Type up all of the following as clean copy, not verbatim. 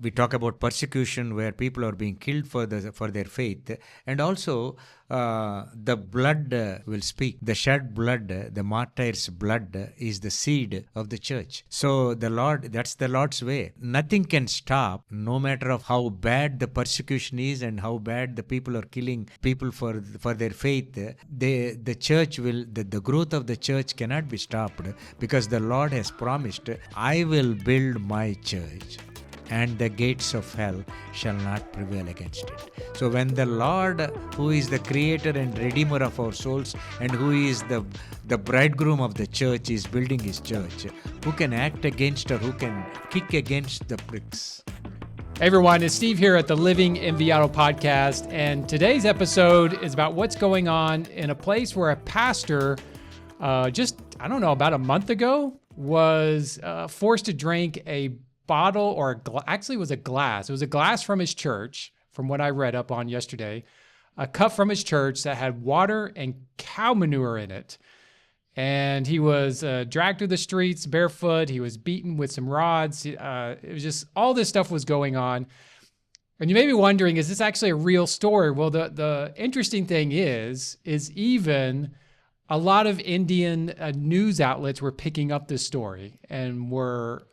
we talk about persecution where people are being killed for their faith, and also the blood will speak. The shed blood, the martyr's blood, is the seed of the church. So that's the Lord's way. Nothing can stop, no matter of how bad the persecution is and how bad the people are killing people for their faith. The church will, the growth of the church cannot be stopped, because the Lord has promised, I will build my church, and the gates of hell shall not prevail against it. So when the Lord, who is the creator and redeemer of our souls, and who is the bridegroom of the church, is building his church, who can act against, or who can kick against the pricks? Hey everyone, it's Steve here at the Living Enviado podcast, and today's episode is about what's going on in a place where a pastor about a month ago was forced to drink a bottle, or actually it was a glass. It was a glass from his church, from what I read up on yesterday, a cup from his church that had water and cow manure in it. And he was dragged through the streets barefoot. He was beaten with some rods. It was just, all this stuff was going on. And you may be wondering, is this actually a real story? Well, the interesting thing is even a lot of Indian news outlets were picking up this story and were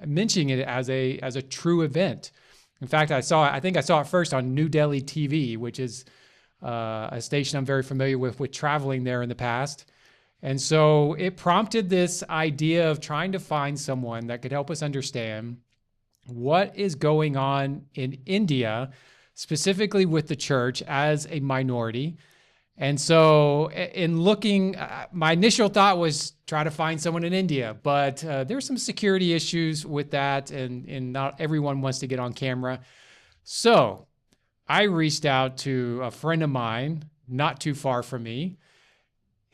mentioning it as a true event. In fact, I think I saw it first on New Delhi TV, which is a station I'm very familiar with traveling there in the past. And so it prompted this idea of trying to find someone that could help us understand what is going on in India, specifically with the church as a minority. And so in looking, my initial thought was try to find someone in India, but there's some security issues with that, and not everyone wants to get on camera. So I reached out to a friend of mine, not too far from me,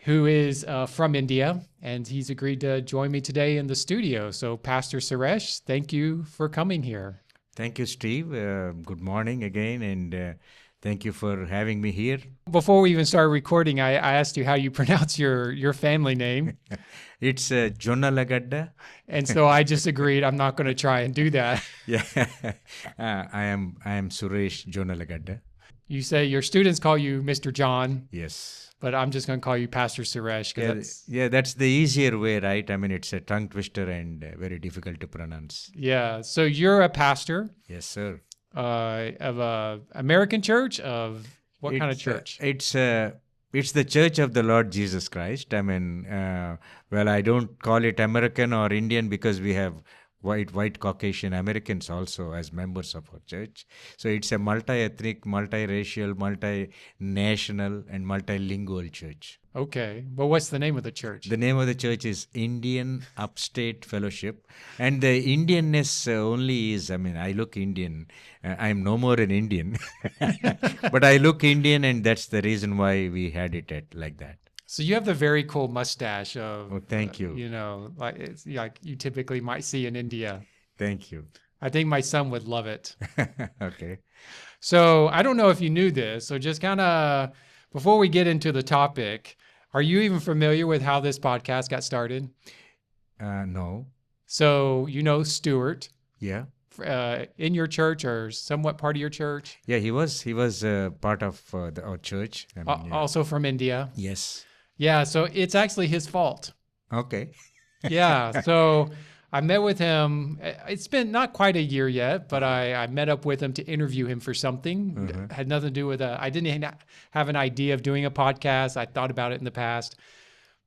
who is from India, and he's agreed to join me today in the studio. So Pastor Suresh, thank you for coming here. Thank you, Steve. Good morning again, and thank you for having me here. Before we even started recording, I asked you how you pronounce your family name. It's Jonnalagadda. And so I just agreed I'm not going to try and do that. Yeah, I am Suresh Jonnalagadda. You say your students call you Mr. John. Yes. But I'm just going to call you Pastor Suresh. That's the easier way, right? I mean, it's a tongue twister and very difficult to pronounce. Yeah. So you're a pastor. Yes, sir. Of a American church, of what kind of church? It's the Church of the Lord Jesus Christ. I mean, I don't call it American or Indian because we have white Caucasian Americans also as members of our church. So it's a multi-ethnic, multi-racial, multinational, and multilingual church. Okay. But what's the name of the church? The name of the church is Indian Upstate Fellowship. And the Indianness only is, I look Indian. I'm no more an Indian. But I look Indian, and that's the reason why we had it like that. So you have the very cool mustache of, oh, thank you. Like it's like you typically might see in India. Thank you. I think my son would love it. Okay. So I don't know if you knew this. So just kind of, before we get into the topic, are you even familiar with how this podcast got started? No. So you know Stuart. Yeah. In your church, or somewhat part of your church? Yeah, he was part of our church. Also from India? Yes. Yeah, so it's actually his fault. Okay. Yeah, so I met with him. It's been not quite a year yet, but I met up with him to interview him for something. Mm-hmm. Had nothing to do with I didn't have an idea of doing a podcast. I thought about it in the past.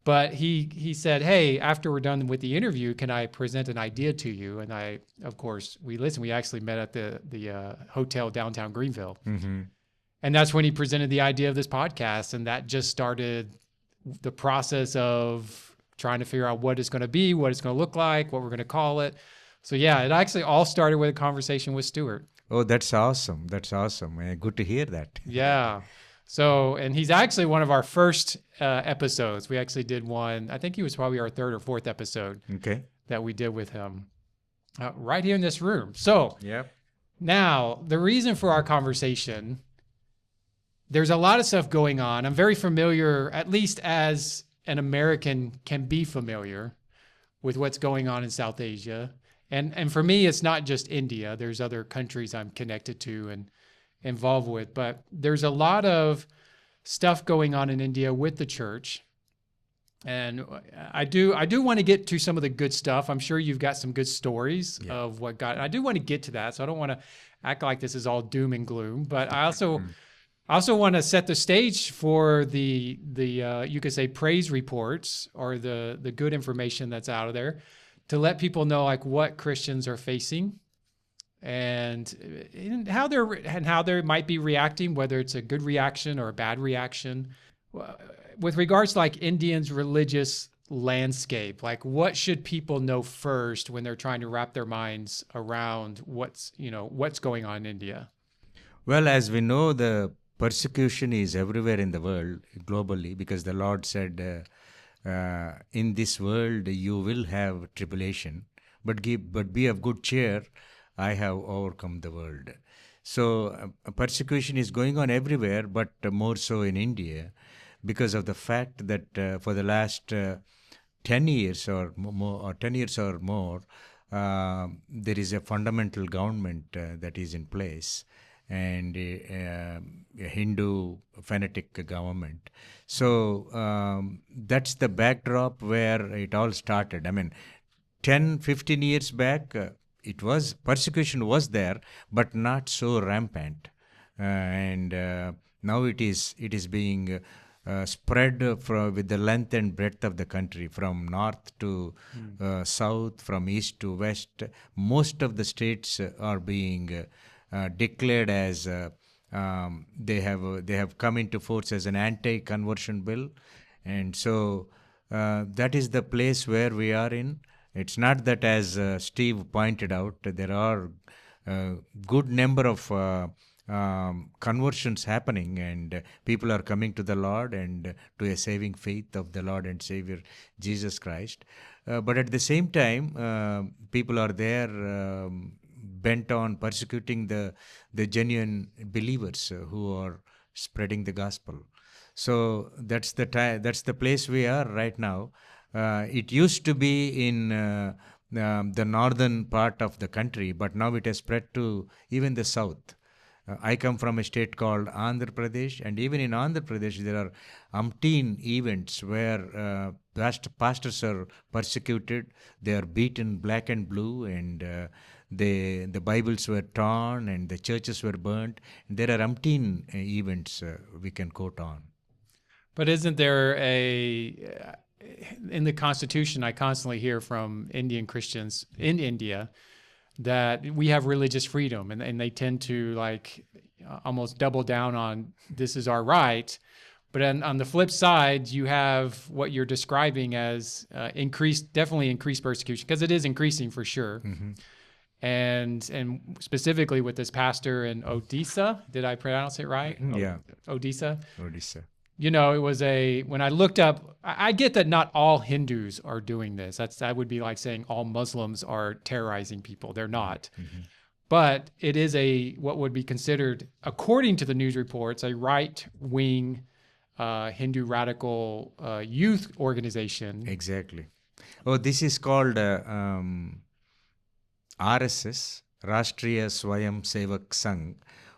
But he said, hey, after we're done with the interview, can I present an idea to you? And of course, we listened. We actually met at the hotel downtown Greenville. Mm-hmm. And that's when he presented the idea of this podcast. And that just started the process of trying to figure out what it's going to be, what it's going to look like, what we're going to call it. So yeah, it actually all started with a conversation with Stuart. Oh, that's awesome. That's awesome. Good to hear that. Yeah. So, and he's actually one of our first episodes. We actually did one, I think he was probably our third or fourth episode that we did with him right here in this room. So now the reason for our conversation, there's a lot of stuff going on. I'm very familiar, at least as an American can be familiar with what's going on in South Asia. And for me, it's not just India. There's other countries I'm connected to and involved with, but there's a lot of stuff going on in India with the church. And I do want to get to some of the good stuff. I'm sure you've got some good stories of what God. I do want to get to that, so I don't want to act like this is all doom and gloom. But I also want to set the stage for the you could say praise reports or the good information that's out of there, to let people know like what Christians are facing and how they might be reacting, whether it's a good reaction or a bad reaction. With regards to like Indians' religious landscape, like what should people know first when they're trying to wrap their minds around what's going on in India? Well, as we know, the persecution is everywhere in the world, globally, because the Lord said, in this world you will have tribulation, but be of good cheer, I have overcome the world. So persecution is going on everywhere, but more so in India, because of the fact that for the last 10 years or more, or 10 years or more, there is a fundamental government that is in place, and a Hindu fanatic government. So that's the backdrop where it all started. I mean, 10, 15 years back, persecution was there, but not so rampant. And now it is being spread with the length and breadth of the country, from north to south, from east to west. Most of the states are being declared as they have come into force as an anti-conversion bill, and so that is the place where we are in. It's not that, as Steve pointed out, there are good number of conversions happening, and people are coming to the Lord and to a saving faith of the Lord and Savior Jesus Christ. But at the same time, people are there bent on persecuting the genuine believers who are spreading the gospel. So that's the place we are right now. It used to be in the northern part of the country, but now it has spread to even the south. I come from a state called Andhra Pradesh, and even in Andhra Pradesh, there are umpteen events where pastors are persecuted, they are beaten black and blue, and the Bibles were torn, and the churches were burnt. There are umpteen events we can quote on. But isn't there in the Constitution, I constantly hear from Indian Christians in India that we have religious freedom, and they tend to like almost double down on this is our right. But on the flip side, you have what you're describing as definitely increased persecution, because it is increasing for sure. Mm-hmm. And specifically with this pastor in Odisha, did I pronounce it right? Yeah. Odisha. Odisha. It was when I looked up, I get that not all Hindus are doing this. That would be like saying all Muslims are terrorizing people. They're not. Mm-hmm. But it is what would be considered, according to the news reports, a right-wing Hindu radical youth organization. Exactly. Oh, this is called RSS, Rashtriya Swayam Sevak Sangh,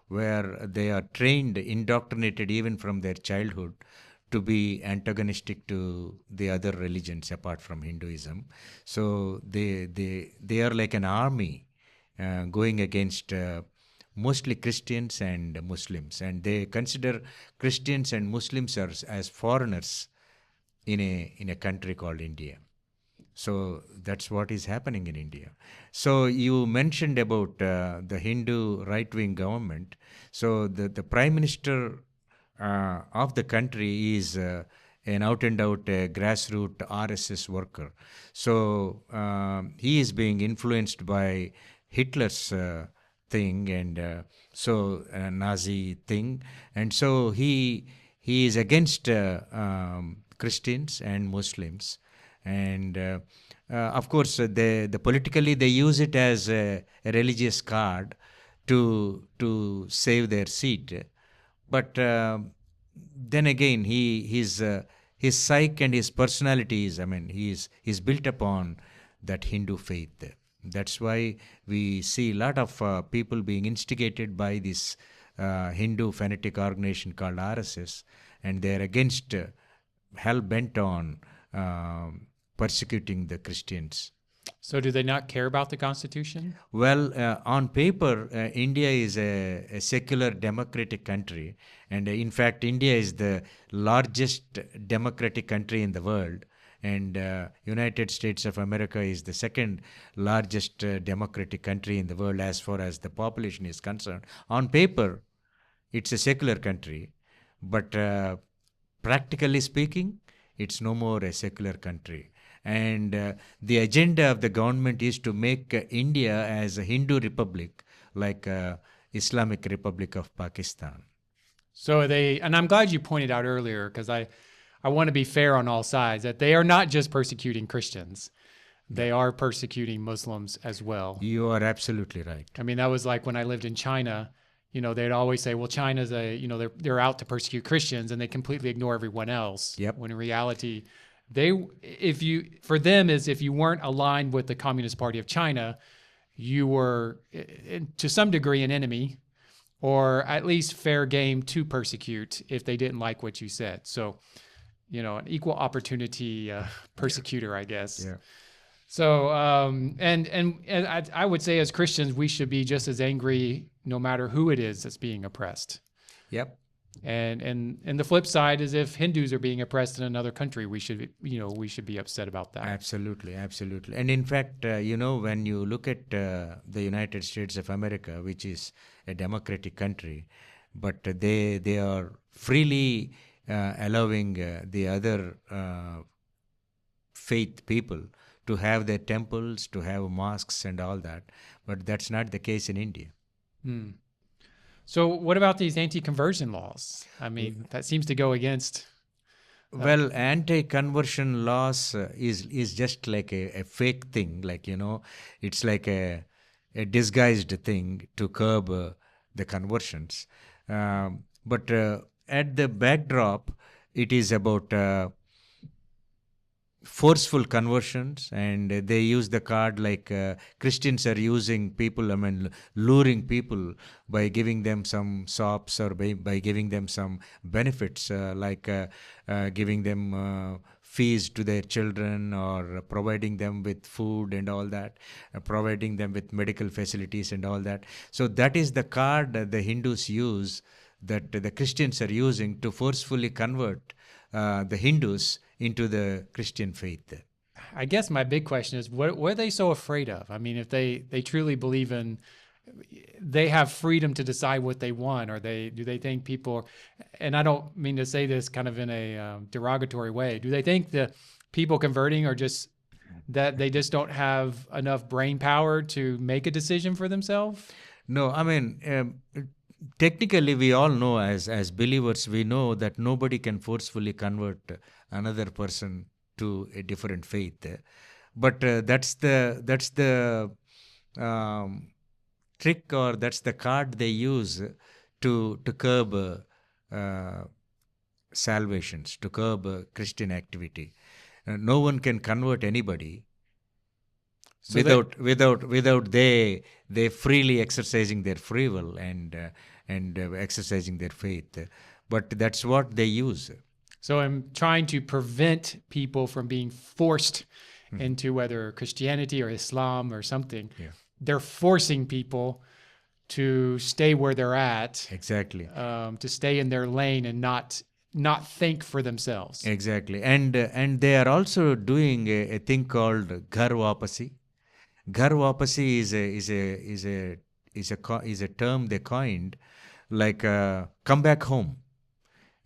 where they are trained, indoctrinated even from their childhood to be antagonistic to the other religions apart from Hinduism. So they are like an army going against mostly Christians and Muslims, and they consider Christians and Muslims as foreigners in a country called India. So that's what is happening in India. So you mentioned about the Hindu right-wing government. So the Prime Minister of the country is an out-and-out grassroots RSS worker. So he is being influenced by Hitler's thing, and Nazi thing. And so he is against Christians and Muslims. And of course, the politically they use it as a religious card to save their seat. But then again, his psyche and his personality is, he's built upon that Hindu faith. That's why we see a lot of people being instigated by this Hindu fanatic organization called RSS, and they're against, hell bent on persecuting the Christians. So do they not care about the Constitution? Well, on paper, India is a secular democratic country, and in fact, India is the largest democratic country in the world, and United States of America is the second largest democratic country in the world as far as the population is concerned. On paper, it's a secular country, but practically speaking, it's no more a secular country. And the agenda of the government is to make India as a Hindu republic, like Islamic Republic of Pakistan. So they, and I'm glad you pointed out earlier, because I want to be fair on all sides, that they are not just persecuting Christians. They are persecuting Muslims as well. You are absolutely right. I mean, that was like when I lived in China, they'd always say, well, China's they're out to persecute Christians, and they completely ignore everyone else. Yep. When in reality, for them, if you weren't aligned with the Communist Party of China, you were to some degree an enemy, or at least fair game to persecute if they didn't like what you said. So, an equal opportunity persecutor, I guess. Yeah. So, and I would say as Christians, we should be just as angry no matter who it is that's being oppressed. Yep. And the flip side is if Hindus are being oppressed in another country, we should be upset about that. Absolutely, absolutely. And in fact, when you look at the United States of America, which is a democratic country, but they are freely allowing the other faith people to have their temples, to have mosques and all that. But that's not the case in India. So what about these anti-conversion laws? I mean, that seems to go against... Well, anti-conversion laws is just like a fake thing. Like, it's like a disguised thing to curb the conversions. But at the backdrop, it is about forceful conversions, and they use the card like Christians are using people, luring people by giving them some sops or by giving them some benefits, like giving them fees to their children, or providing them with food and all that, providing them with medical facilities and all that. So that is the card that the Hindus use, that the Christians are using to forcefully convert the Hindus into the Christian faith. I guess my big question is, what are they so afraid of? I mean, if they truly believe they have freedom to decide what they want, or do they think people, and I don't mean to say this kind of in a derogatory way, do they think the people converting are just that they just don't have enough brain power to make a decision for themselves? No, technically, we all know as believers, we know that nobody can forcefully convert another person to a different faith. But that's the trick, or that's the card they use to curb salvations, to curb Christian activity. No one can convert anybody So without they freely exercising their free will and exercising their faith. But that's what they use. So I'm trying to prevent people from being forced into whether Christianity or Islam or something. Yeah. They're forcing people to stay where they're at. Exactly. To stay in their lane and not think for themselves. Exactly. And they are also doing a thing called ghar wapasi. Ghar wapasi is a term they coined, like come back home.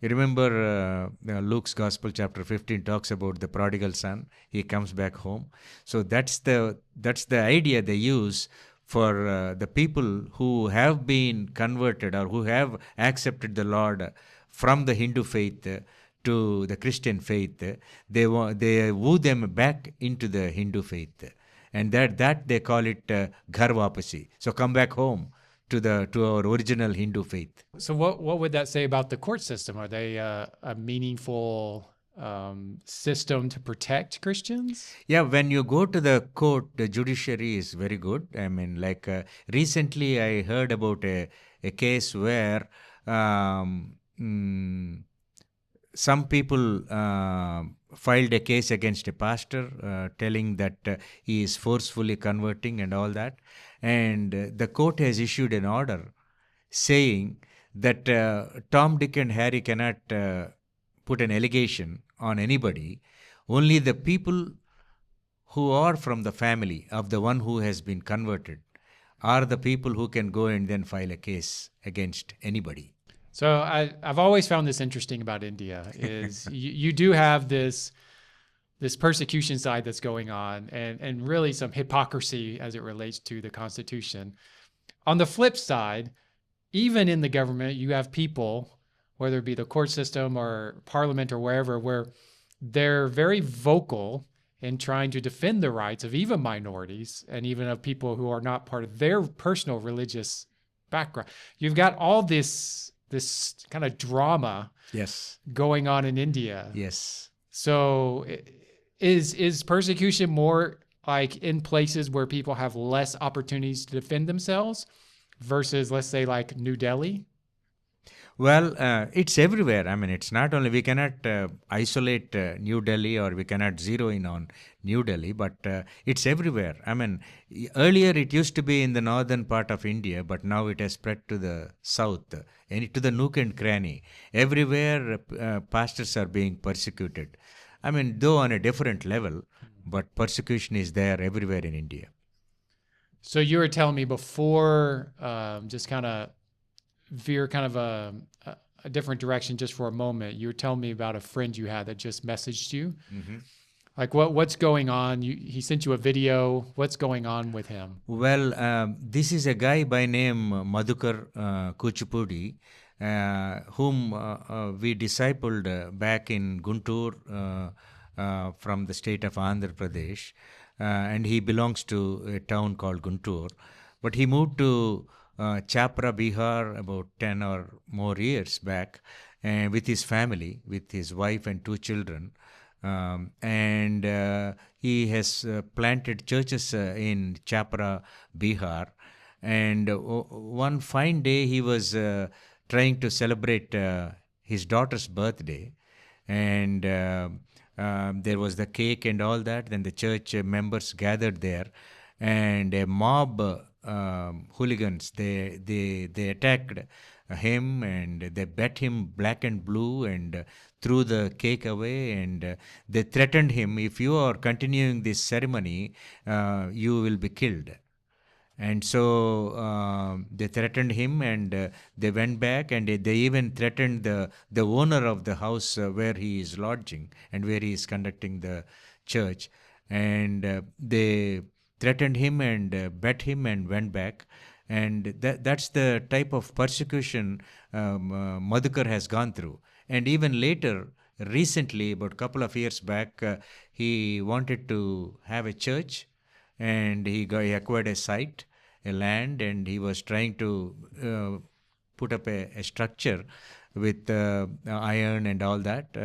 You remember Luke's Gospel chapter 15 talks about the prodigal son. He comes back home. So that's the idea they use for the people who have been converted or who have accepted the Lord from the Hindu faith to the Christian faith. They woo them back into the Hindu faith, and that they call it ghar wapasi. So come back home to our original Hindu faith. So what would that say about the court system? Are they a meaningful system to protect Christians? Yeah, when you go to the court, the judiciary is very good. I mean, like recently I heard about a case where some people filed a case against a pastor telling that he is forcefully converting and all that. And the court has issued an order saying that Tom, Dick, and Harry cannot put an allegation on anybody. Only the people who are from the family of the one who has been converted are the people who can go and then file a case against anybody. So I've always found this interesting about India is you do have this persecution side that's going on and really some hypocrisy as it relates to the Constitution. On the flip side, even in the government, you have people, whether it be the court system or parliament or wherever, where they're very vocal in trying to defend the rights of even minorities and even of people who are not part of their personal religious background. You've got all this kind of drama Yes. going on in India. Yes. So is persecution more like in places where people have less opportunities to defend themselves versus, let's say, like New Delhi? Well, it's everywhere. I mean, it's not only, we cannot isolate New Delhi, or we cannot zero in on New Delhi, but it's everywhere. I mean, earlier it used to be in the northern part of India, but now it has spread to the south and to the nook and cranny. Everywhere pastors are being persecuted. I mean, though on a different level, but persecution is there everywhere in India. So you were telling me before, just kind of veer kind of a different direction just for a moment. You were telling me about a friend you had that just messaged you. Mm-hmm. Like what's going on? He sent you a video. What's going on with him? Well, this is a guy by name Madhukar Kuchipudi, whom we discipled back in Guntur from the state of Andhra Pradesh, and he belongs to a town called Guntur. But he moved to Chapra, Bihar about 10 or more years back with his family, with his wife and 2 children. And he has planted churches in Chapra, Bihar. And one fine day he was trying to celebrate his daughter's birthday. And there was the cake and all that. Then the church members gathered there. And a mob hooligans, they attacked him, and they bet him black and blue and threw the cake away, and they threatened him, if you are continuing this ceremony, you will be killed. And so they threatened him, and they went back, and they even threatened the owner of the house where he is lodging and where he is conducting the church. And they threatened him and bet him and went back. And that's the type of persecution Madhukar has gone through. And even later, recently, about a couple of years back, he wanted to have a church, and he acquired a site, a land, and he was trying to put up a structure with iron and all that.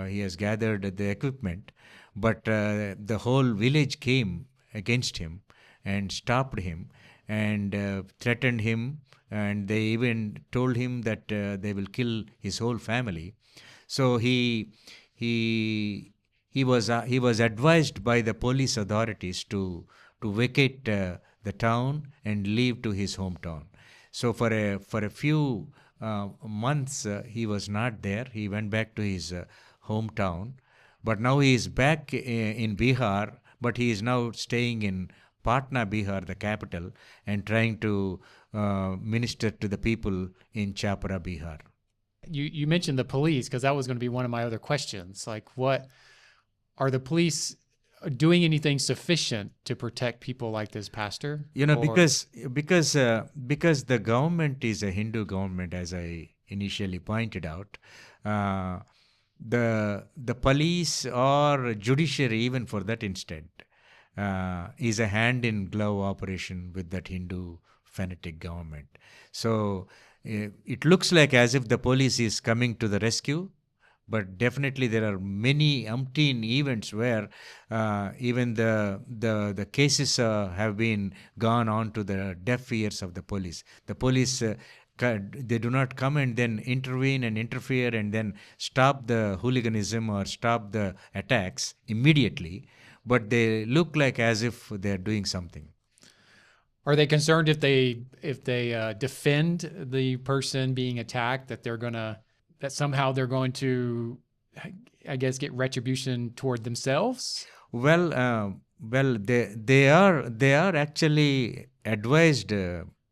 He has gathered the equipment, but the whole village came against him and stopped him and threatened him, and they even told him that they will kill his whole family. So he was advised by the police authorities to vacate the town and leave to his hometown. So for a few months he was not there. He went back to his hometown, but now he is back in Bihar. But he is now staying in Patna, Bihar, the capital, and trying to minister to the people in Chapra, Bihar. You mentioned the police, because that was going to be one of my other questions. Like, what are the police doing anything sufficient to protect people like this pastor? You know, because the government is a Hindu government, as I initially pointed out. The police or judiciary, even for that instant, is a hand-in-glove operation with that Hindu fanatic government. So it looks like as if the police is coming to the rescue, But definitely there are many umpteen events where even the cases have been gone on to the deaf ears of the police. The police they do not come and then intervene and interfere and then stop the hooliganism or stop the attacks immediately, but they look like as if they are doing something. Are they concerned if they defend the person being attacked that somehow they're going to, I guess, get retribution toward themselves? Well, they are actually advised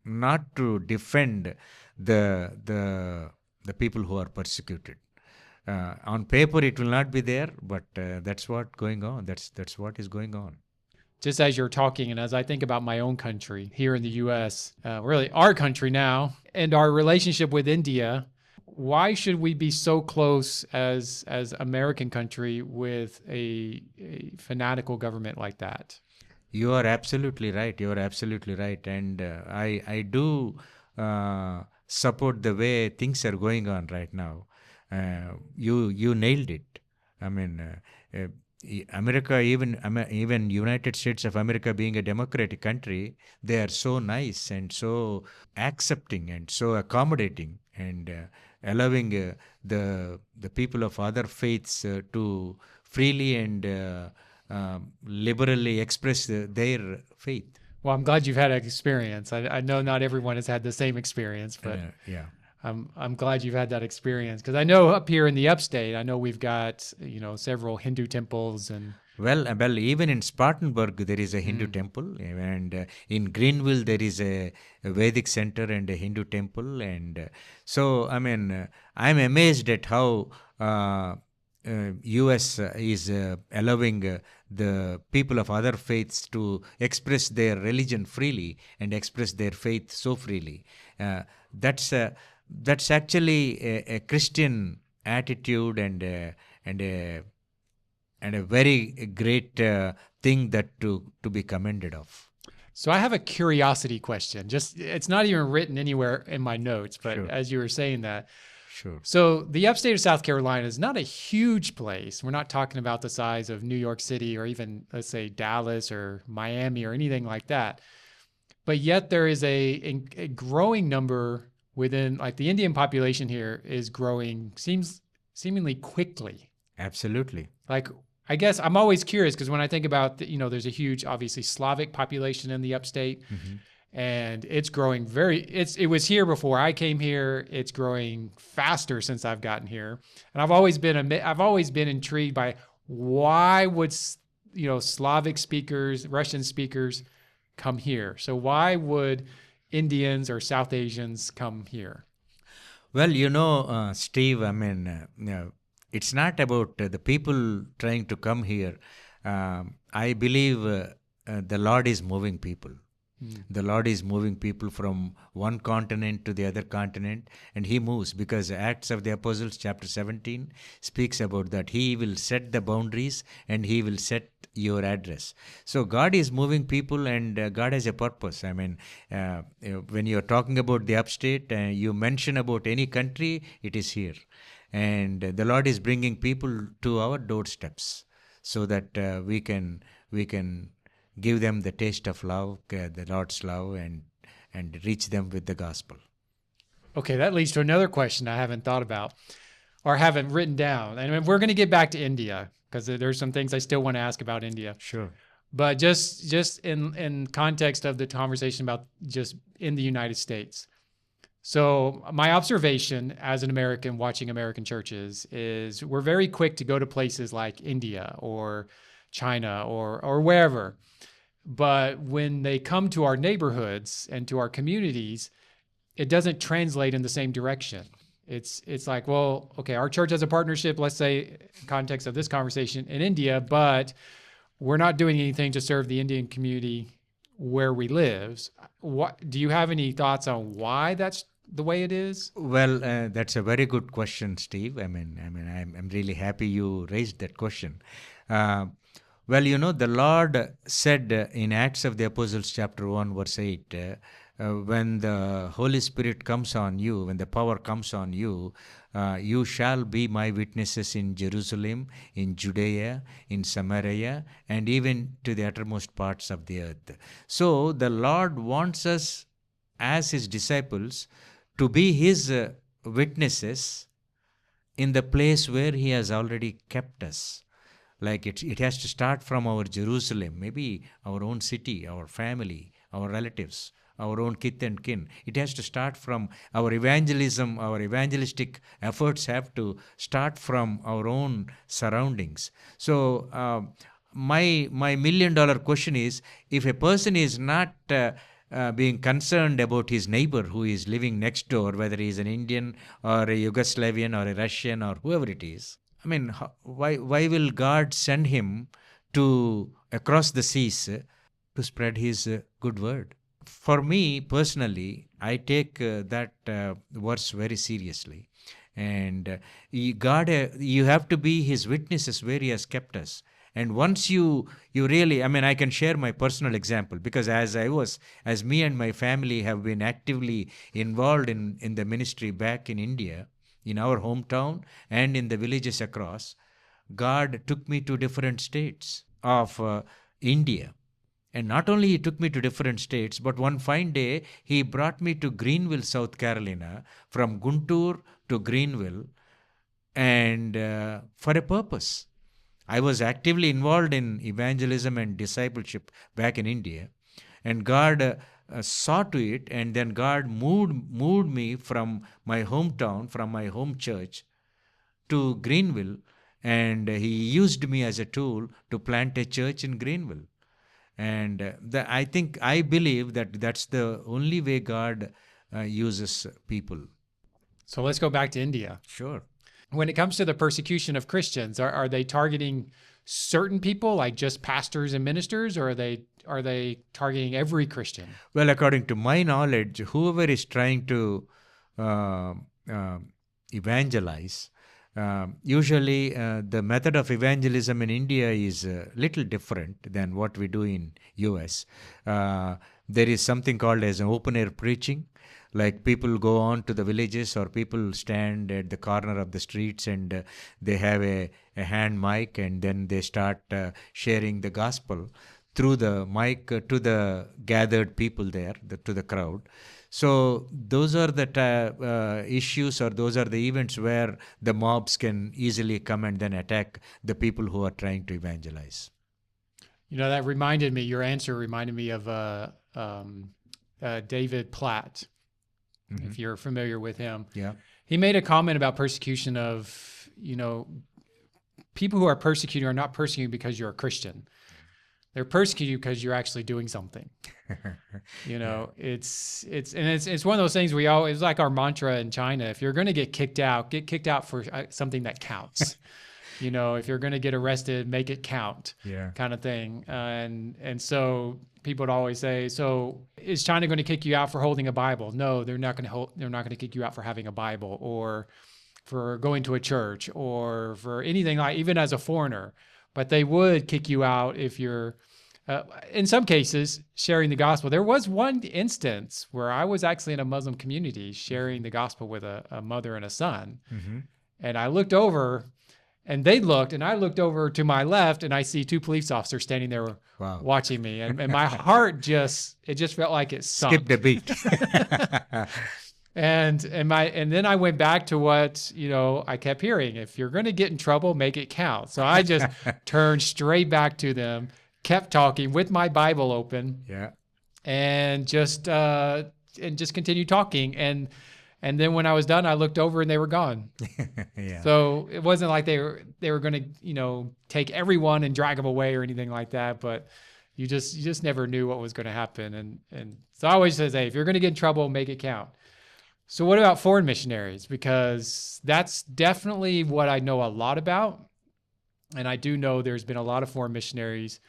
not to defend the people who are persecuted. On paper, it will not be there, but that's what going on. That's what is going on. Just as you're talking, and as I think about my own country here in the U.S., really our country now, and our relationship with India, why should we be so close as American country with a fanatical government like that? You are absolutely right. You are absolutely right, and I do support the way things are going on right now. You nailed it. I mean, America, even United States of America, being a democratic country, they are so nice and so accepting and so accommodating and allowing the people of other faiths to freely and liberally express their faith. Well, I'm glad you've had an experience. I know not everyone has had the same experience, but Yeah. I'm glad you've had that experience, because I know up here in the upstate, I know we've got several Hindu temples and. Well, even in Spartanburg there is a Hindu temple, and in Greenville there is a Vedic center and a Hindu temple, and so I mean I'm amazed at how U.S. is allowing the people of other faiths to express their religion freely and express their faith so freely. That's actually a Christian attitude and a very great thing that to be commended of. So I have a curiosity question. Just it's not even written anywhere in my notes, but Sure. as you were saying that. Sure. So the upstate of South Carolina is not a huge place. We're not talking about the size of New York City or even, let's say, Dallas or Miami or anything like that. But yet there is a growing number within, like the Indian population here is growing, seemingly quickly. Absolutely. Like, I guess I'm always curious because when I think about, there's a huge, obviously, Slavic population in the upstate, and it's growing it was here before I came here. It's growing faster since I've gotten here. And I've always been intrigued by why would, Slavic speakers, Russian speakers come here? So why would Indians or South Asians come here? Well, Steve, I mean, it's not about the people trying to come here. I believe the Lord is moving people. The Lord is moving people from one continent to the other continent, and He moves because Acts of the Apostles chapter 17 speaks about that. He will set the boundaries and He will set your address. So God is moving people, and God has a purpose. I mean, when you're talking about the upstate, you mention about any country, it is here. And the Lord is bringing people to our doorsteps so that we can give them the taste of love, the Lord's love, and reach them with the gospel. Okay, that leads to another question I haven't thought about or haven't written down. And we're going to get back to India because there's some things I still want to ask about India. Sure. But just in context of the conversation about just in the United States. So my observation as an American watching American churches is we're very quick to go to places like India or China or wherever. But when they come to our neighborhoods and to our communities, it doesn't translate in the same direction. It's like, well, okay, our church has a partnership, let's say, in context of this conversation in India, but we're not doing anything to serve the Indian community where we live. Do you have any thoughts on why that's the way it is? Well, that's a very good question, Steve. I mean, I'm really happy you raised that question. Well, the Lord said in Acts of the Apostles chapter 1 verse 8, when the Holy Spirit comes on you, when the power comes on you, you shall be my witnesses in Jerusalem, in Judea, in Samaria, and even to the uttermost parts of the earth. So the Lord wants us as his disciples to be his witnesses in the place where he has already kept us. Like it has to start from our Jerusalem, maybe our own city, our family, our relatives, our own kith and kin. It has to start from our evangelism. Our evangelistic efforts have to start from our own surroundings. So my $1,000,000 question is, if a person is not being concerned about his neighbor who is living next door, whether he is an Indian or a Yugoslavian or a Russian or whoever it is, I mean, why will God send him to across the seas to spread his good word? For me personally, I take that verse very seriously. And you have to be his witnesses where he has kept us. And once you really, I mean, I can share my personal example, because as me and my family have been actively involved in the ministry back in India, in our hometown and in the villages across, God took me to different states of India. And not only he took me to different states, but one fine day he brought me to Greenville, South Carolina, from Guntur to Greenville, and for a purpose. I was actively involved in evangelism and discipleship back in India, and God saw to it, and then God moved me from my hometown, from my home church, to Greenville, and he used me as a tool to plant a church in Greenville. And I believe that that's the only way God uses people. So let's go back to India. Sure. When it comes to the persecution of Christians, are they targeting certain people, like just pastors and ministers, or are they targeting every Christian? Well, according to my knowledge, whoever is trying to evangelize, usually the method of evangelism in India is a little different than what we do in US. There is something called as an open air preaching. Like people go on to the villages, or people stand at the corner of the streets, and they have a hand mic, and then they start sharing the gospel through the mic to the gathered people there, to the crowd. So those are the issues, or those are the events where the mobs can easily come and then attack the people who are trying to evangelize. You know, your answer reminded me of David Platt. Mm-hmm. If you're familiar with him. Yeah. He made a comment about persecution of, people who are persecuted are not persecuted because you're a Christian. They're persecuted because you're actually doing something. It's one of those things it's like our mantra in China. If you're going to get kicked out for something that counts. If you're going to get arrested, make it count. Yeah. Kind of thing. And so people would always say, so is China going to kick you out for holding a Bible? No, they're not going to kick you out for having a Bible, or for going to a church, or for anything, like even as a foreigner. But they would kick you out if you're, in some cases, sharing the gospel. There was one instance where I was actually in a Muslim community sharing the gospel with a mother and a son. Mm-hmm. And I looked over, and they looked, and I looked over to my left, and I see two police officers standing there watching me. And my heart just felt like it sunk. Skipped a beat. And then I went back to what, I kept hearing. If you're going to get in trouble, make it count. So I just turned straight back to them, kept talking with my Bible open. Yeah. And just continued talking. And then when I was done, I looked over and they were gone. Yeah. So it wasn't like they were going to, take everyone and drag them away or anything like that. But you just never knew what was going to happen. And so I always says, hey, if you're going to get in trouble, make it count. So what about foreign missionaries? Because that's definitely what I know a lot about. And I do know there's been a lot of foreign missionaries.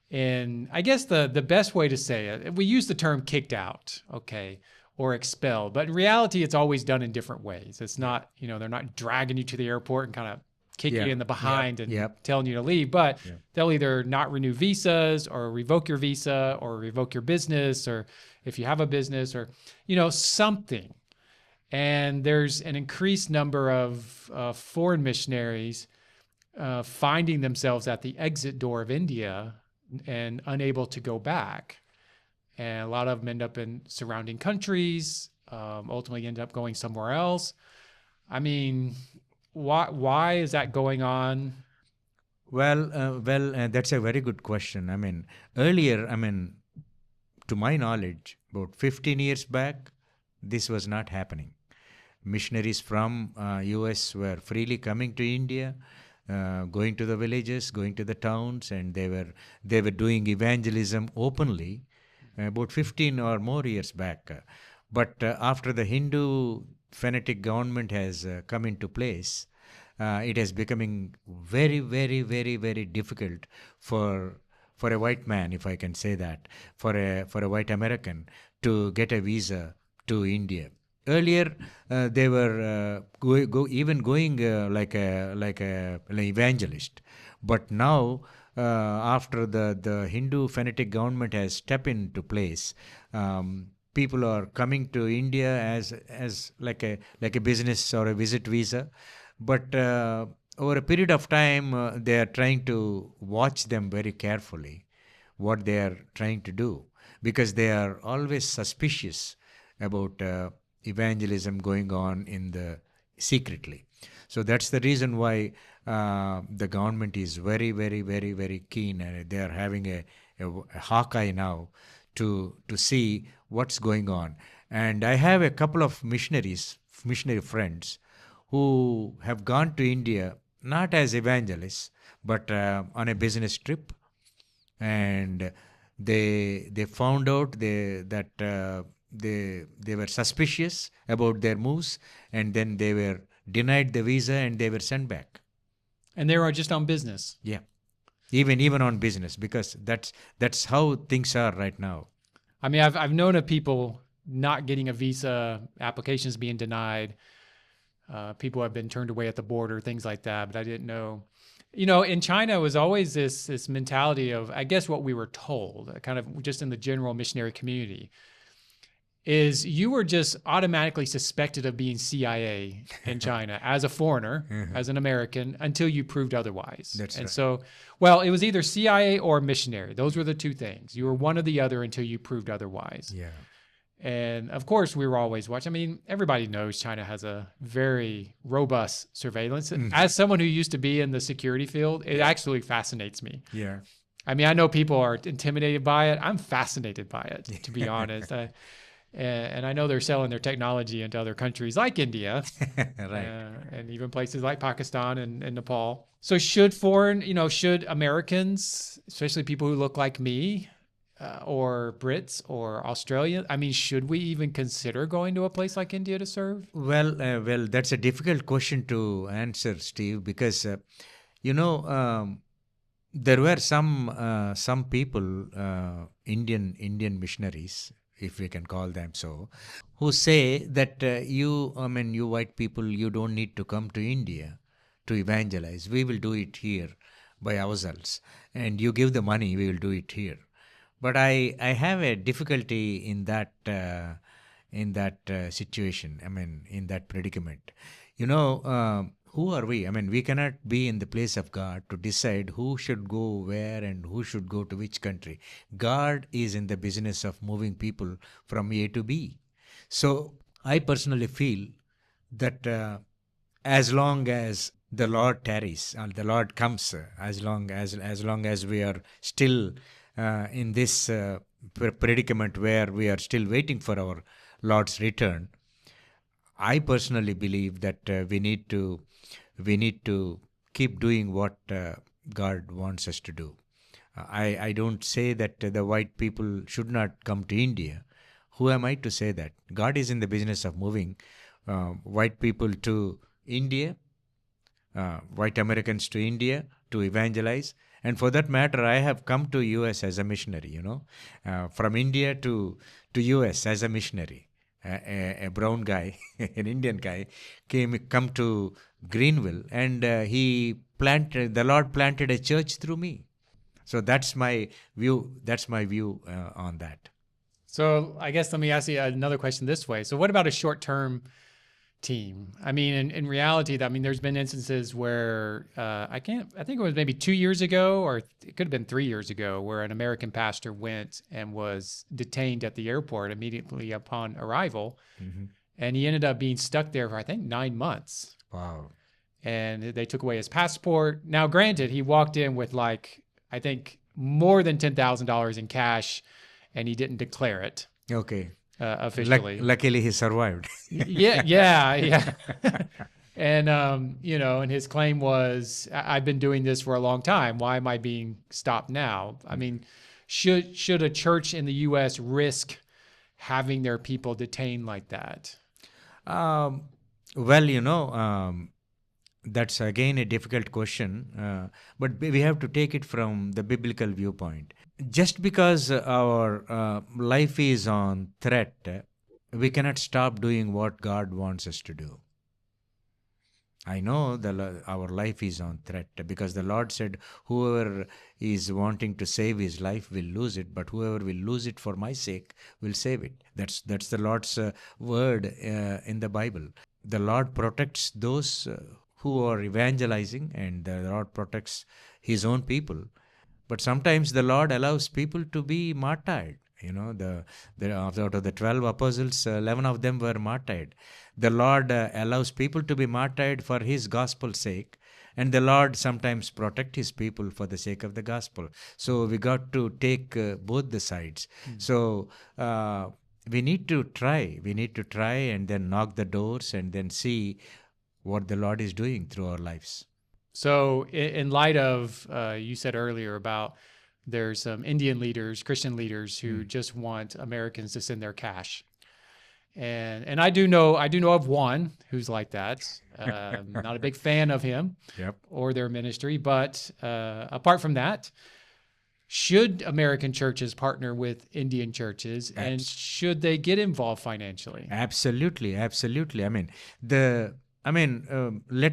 And I guess the best way to say it, we use the term kicked out, okay, or expelled. But in reality, it's always done in different ways. It's not, they're not dragging you to the airport and kind of kicking you in the behind and telling you to leave. But they'll either not renew visas, or revoke your visa, or revoke your business, or if you have a business or, something. And there's an increased number of foreign missionaries finding themselves at the exit door of India and unable to go back. And a lot of them end up in surrounding countries, ultimately end up going somewhere else. I mean, why is that going on? Well, that's a very good question. I mean, earlier, to my knowledge, about 15 years back, this was not happening. Missionaries from US were freely coming to India, going to the villages, going to the towns, and they were doing evangelism openly about 15 or more years back. But after the Hindu fanatic government has come into place, it is becoming very, very, very, very difficult for a white man, if I can say that, for a white American to get a visa to India. Earlier, they were even going an evangelist, but now, after the Hindu fanatic government has stepped into place, people are coming to India as like a business or a visit visa, but over a period of time, they are trying to watch them very carefully, what they are trying to do, because they are always suspicious about evangelism going on in the secretly. So that's the reason why the government is very, very, very, very keen, and they are having a hawk eye now to see what's going on. And I have a couple of missionary friends who have gone to India not as evangelists but on a business trip, and they found out that they were suspicious about their moves, and then they were denied the visa and they were sent back. And they were just on business. Yeah, even on business, because that's how things are right now. I mean, I've known of people not getting a visa, applications being denied. People have been turned away at the border, things like that. But I didn't know. In China, it was always this mentality of, I guess, what we were told, kind of just in the general missionary community, is you were just automatically suspected of being CIA in China as a foreigner, as an American, until you proved otherwise. That's right. So, well, it was either CIA or missionary. Those were the two things. You were one or the other until you proved otherwise. Yeah. And of course, we were always watching. I mean, everybody knows China has a very robust surveillance. As someone who used to be in the security field, it actually fascinates me. Yeah. I mean, I know people are intimidated by it. I'm fascinated by it, to be honest. And I know they're selling their technology into other countries like India, Right. and even places like Pakistan and Nepal. So should Americans, especially people who look like me, or Brits or Australians, I mean, should we even consider going to a place like India to serve? Well, that's a difficult question to answer, Steve, because there were some people, Indian missionaries, if we can call them so, who say that you white people, you don't need to come to India to evangelize. We will do it here by ourselves, and you give the money, we will do it here. But I have a difficulty in that situation. I mean, in that predicament. Who are we? I mean, we cannot be in the place of God to decide who should go where and who should go to which country. God is in the business of moving people from A to B. So I personally feel that as long as the Lord tarries, the Lord comes, as long as we are still in this predicament where we are still waiting for our Lord's return, I personally believe that we need to keep doing what God wants us to do. I don't say that the white people should not come to India. Who am I to say that? God is in the business of moving white people to India, white Americans to India to evangelize. And for that matter, I have come to US as a missionary, from India to US as a missionary. A brown guy, an Indian guy, come to Greenville, and the Lord planted a church through me. So that's my view. That's my view on that. So I guess let me ask you another question this way. So what about a short-term team? I mean, in reality, I mean, there's been instances where I think it was maybe 2 years ago, or it could have been 3 years ago, where an American pastor went and was detained at the airport immediately upon arrival, and he ended up being stuck there for I think 9 months. Wow. And they took away his passport. Now, granted, he walked in with like I think more than $10,000 in cash, and he didn't declare it Okay. officially. Luckily, he survived. Yeah. And and his claim was, I've been doing this for a long time. Why am I being stopped now? I mean, should a church in the U.S. risk having their people detained like that? Um, well, that's again a difficult question, but we have to take it from the biblical viewpoint. Just because our life is on threat, we cannot stop doing what God wants us to do. I know our life is on threat because the Lord said, whoever is wanting to save his life will lose it, but whoever will lose it for my sake will save it. That's the Lord's word in the Bible. The Lord protects those who are evangelizing, and the Lord protects his own people. But sometimes the Lord allows people to be martyred. Out of the 12 apostles, 11 of them were martyred. The Lord allows people to be martyred for his gospel's sake, and the Lord sometimes protect his people for the sake of the gospel. So we got to take both the sides. So we need to try. We need to try and then knock the doors and then see what the Lord is doing through our lives. So in light of, you said earlier about there's some Indian leaders, Christian leaders who just want Americans to send their cash. And I do know of one who's like that. Not a big fan of him or their ministry, but apart from that, should American churches partner with Indian churches, and should they get involved financially? Absolutely. Let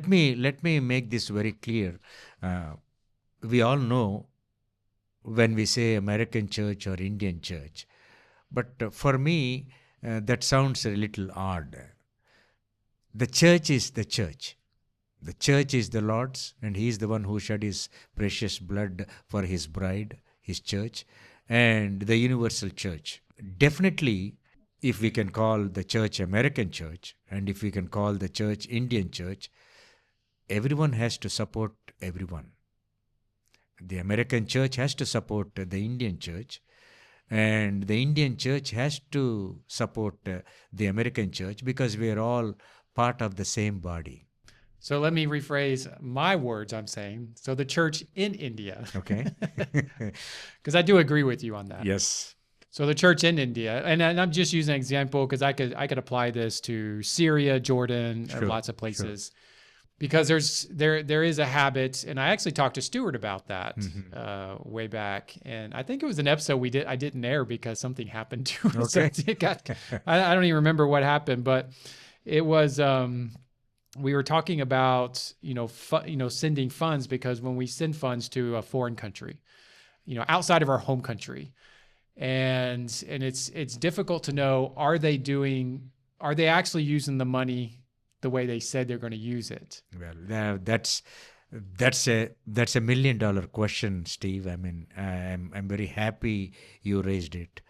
me make this very clear. We all know when we say American church or Indian church, but for me, that sounds a little odd. The church is the church. The church is the Lord's, and he is the one who shed his precious blood for his bride, his church, and the universal church. Definitely, if we can call the church American church, and if we can call the church Indian church, everyone has to support everyone. The American church has to support the Indian church, and the Indian church has to support the American church, because we are all part of the same body. So let me rephrase my words I'm saying. So the church in India. Okay. Because I do agree with you on that. Yes. So the church in India, and I'm just using an example because I could apply this to Syria, Jordan, and lots of places. Sure. Because there is a habit, and I actually talked to Stuart about that way back, and I think it was an episode I didn't air because something happened to us. Okay. I don't even remember what happened, but it was we were talking about sending funds, because when we send funds to a foreign country, outside of our home country, and it's difficult to know, are they actually using the money the way they said they're going to use it? Well, that's a $1 million question, Steve. I mean, I'm very happy you raised it.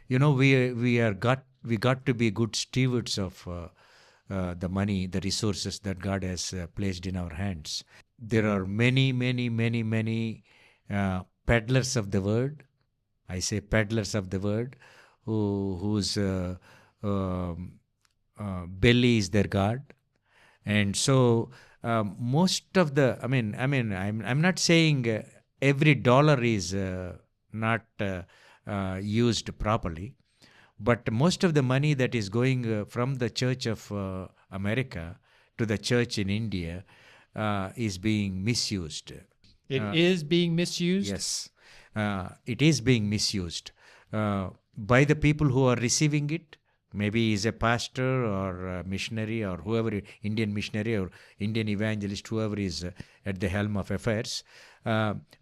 We got to be good stewards of the money, the resources that God has placed in our hands. There are many peddlers of the word. I say peddlers of the word, whose belly is their God. And so most of the, I'm not saying every dollar is not used properly, but most of the money that is going from the Church of America to the church in India is being misused. It is being misused? Yes, it is being misused by the people who are receiving it. Maybe he's a pastor or a missionary or whoever, Indian missionary or Indian evangelist, whoever is at the helm of affairs.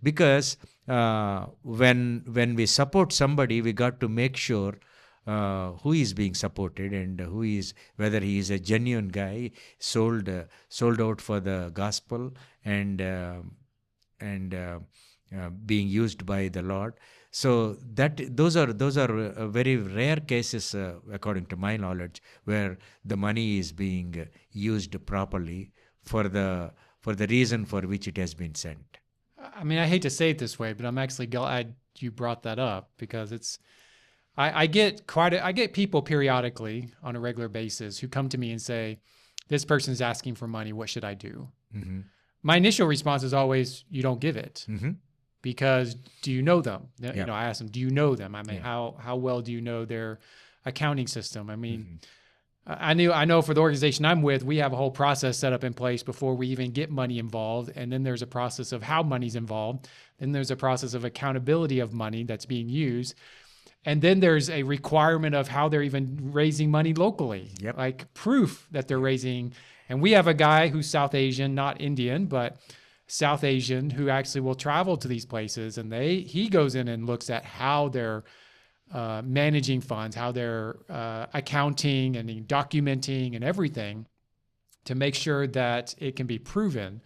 Because when we support somebody, we got to make sure who is being supported and who is, whether he is a genuine guy sold out for the gospel and being used by the Lord. So those are very rare cases, according to my knowledge, where the money is being used properly for the reason for which it has been sent. I mean, I hate to say it this way, but I'm actually glad you brought that up because I get people periodically on a regular basis who come to me and say, this person's asking for money. What should I do? Mm-hmm. My initial response is always, you don't give it. Mm-hmm. Because do you know them? Yeah. You know, I ask them, do you know them? I mean, Yeah. how well do you know their accounting system? I mean, Mm-hmm. I know for the organization I'm with, we have a whole process set up in place before we even get money involved. And then there's a process of how money's involved. Then there's a process of accountability of money that's being used. And then there's a requirement of how they're even raising money locally, Yep. like proof that they're raising. And we have a guy who's South Asian, not Indian, but South Asian, who actually will travel to these places, and he goes in and looks at how they're managing funds, how they're accounting and documenting and everything to make sure that it can be proven.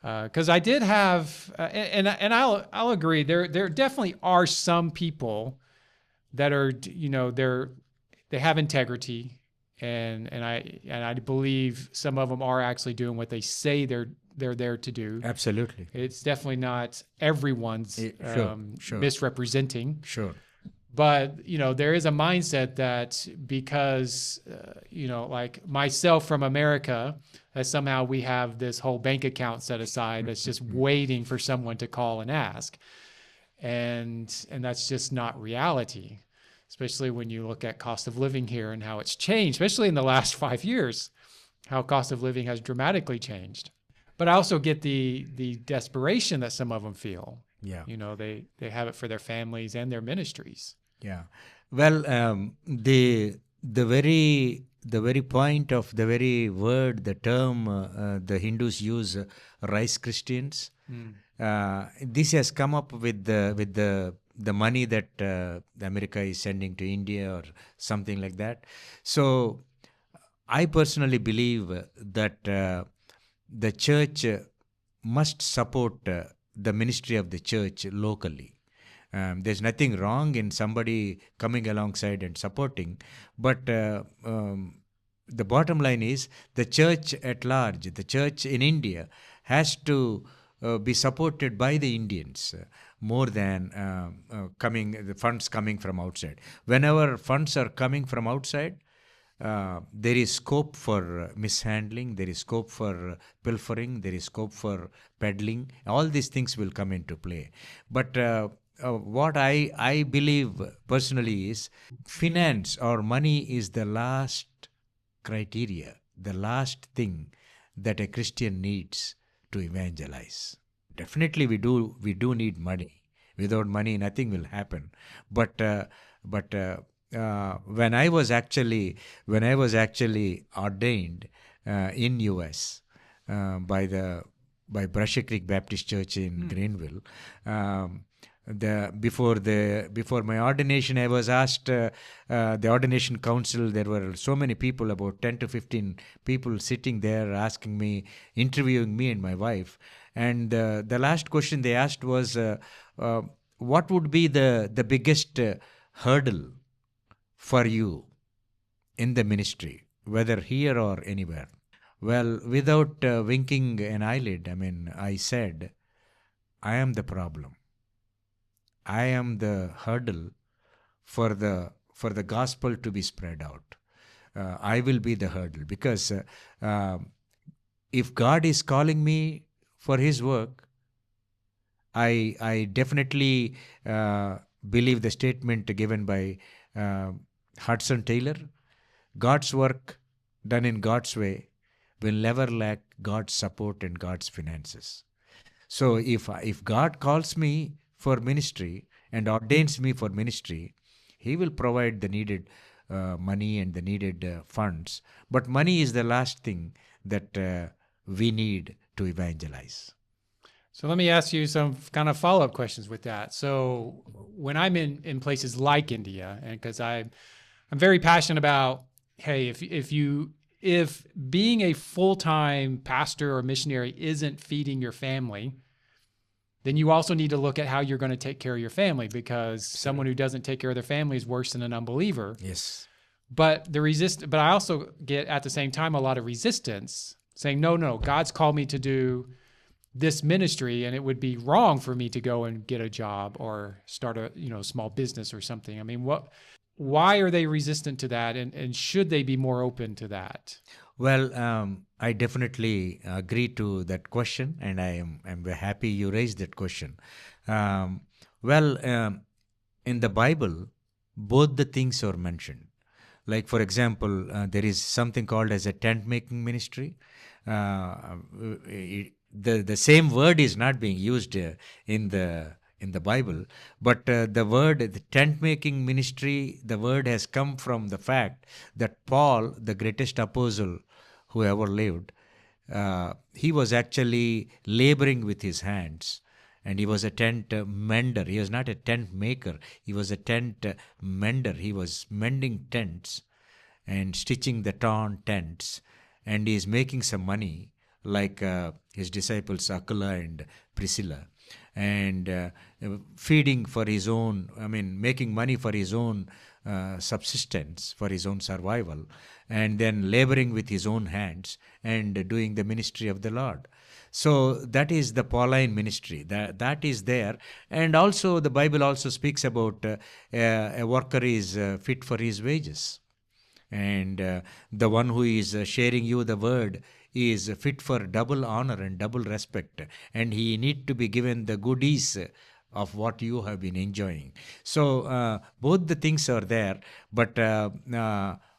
Because I did have, and I'll agree, there definitely are some people that are, you know, they have integrity, and I believe some of them are actually doing what they say they're there to do. Absolutely. It's definitely not everyone's Sure. misrepresenting. Sure. But, you know, there is a mindset that because, you know, like myself from America, that somehow we have this whole bank account set aside that's just waiting for someone to call and ask. And that's just not reality, especially when you look at cost of living here and how it's changed, especially in the last 5 years, how cost of living has dramatically changed. But I also get the desperation that some of them feel. Yeah. You know, they have it for their families and their ministries. Yeah. Well, the very point of the very word, the term the Hindus use, rice Christians. This has come up with the money that America is sending to India or something like that. So I personally believe that the church must support the ministry of the church locally. There's nothing wrong in somebody coming alongside and supporting, but the bottom line is the church at large, the church in India, has to be supported by the Indians more than the funds coming from outside. Whenever funds are coming from outside, there is scope for mishandling, there is scope for pilfering, there is scope for peddling. All these things will come into play. But what I believe personally is finance or money is the last criteria, the last thing that a Christian needs to evangelize. Definitely we do need money. Without money nothing will happen. But when I was actually ordained in US by Brusher Creek Baptist Church in Greenville, before my ordination, I was asked, the ordination council, there were so many people, about 10 to 15 people sitting there asking me, interviewing me and my wife. And the last question they asked was, what would be the biggest hurdle for you in the ministry, whether here or anywhere? Well, without winking an eyelid, I said, I am the problem. I am the hurdle for the gospel to be spread out. I will be the hurdle because if God is calling me for His work, I definitely believe the statement given by Hudson Taylor: God's work done in God's way will never lack God's support and God's finances. So if God calls me for ministry and ordains me for ministry, He will provide the needed money and the needed funds. But money is the last thing that we need to evangelize. So let me ask you some kind of follow-up questions with that. So when I'm in places like India, and because I'm very passionate about, hey, if being a full-time pastor or missionary isn't feeding your family, then you also need to look at how you're going to take care of your family, because someone who doesn't take care of their family is worse than an unbeliever. Yes. But I also get at the same time a lot of resistance saying, no, God's called me to do this ministry, and it would be wrong for me to go and get a job or start a small business or something. I mean, why are they resistant to that, and should they be more open to that? Well, I definitely agree to that question, and I'm very happy you raised that question. Um, well, in the Bible, both the things are mentioned. Like, for example, there is something called as a tent making ministry. The same word is not being used in the Bible, but the word the tent making ministry, the word has come from the fact that Paul, the greatest apostle who ever lived, he was actually laboring with his hands. And he was a tent mender. He was not a tent maker. He was a tent mender. He was mending tents and stitching the torn tents. And he is making some money, like his disciples Aquila and Priscilla, and feeding for his own, making money for his own subsistence, for his own survival, and then laboring with his own hands and doing the ministry of the Lord. So that is the Pauline ministry. That is there. And also the Bible also speaks about a worker is fit for his wages. And the one who is sharing you the word is fit for double honor and double respect. And he need to be given the goodies of what you have been enjoying. So both the things are there. But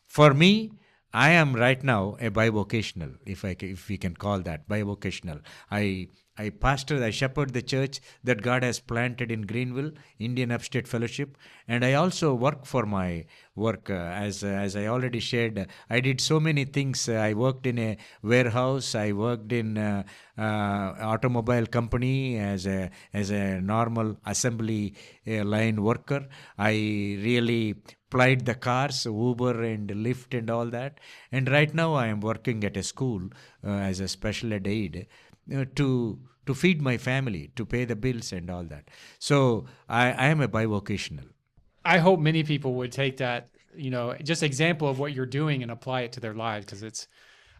for me, I am right now a bivocational, if we can call that bivocational. I pastor, I shepherd the church that God has planted in Greenville, Indian Upstate Fellowship, and I also work for my work. As I already shared, I did so many things. I worked in a warehouse. I worked in automobile company as a normal assembly line worker. I really plied the cars, Uber and Lyft and all that. And right now I am working at a school as a special ed aide to feed my family, to pay the bills and all that. So I am a bivocational. I hope many people would take that, just example of what you're doing and apply it to their lives, because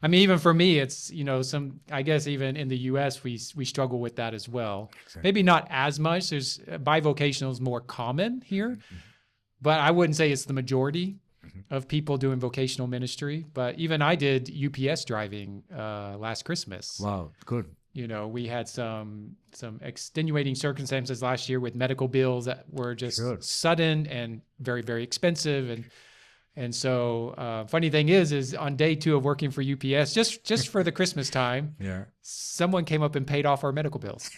even for me, it's, I guess even in the U.S., we struggle with that as well. Exactly. Maybe not as much. There's bivocational is more common here, mm-hmm. but I wouldn't say it's the majority of people doing vocational ministry. But even I did UPS driving last Christmas. Wow, good. We had some extenuating circumstances last year with medical bills that were just sudden and very, very expensive. And so funny thing is on day 2 of working for UPS, just for the Christmas time, someone came up and paid off our medical bills.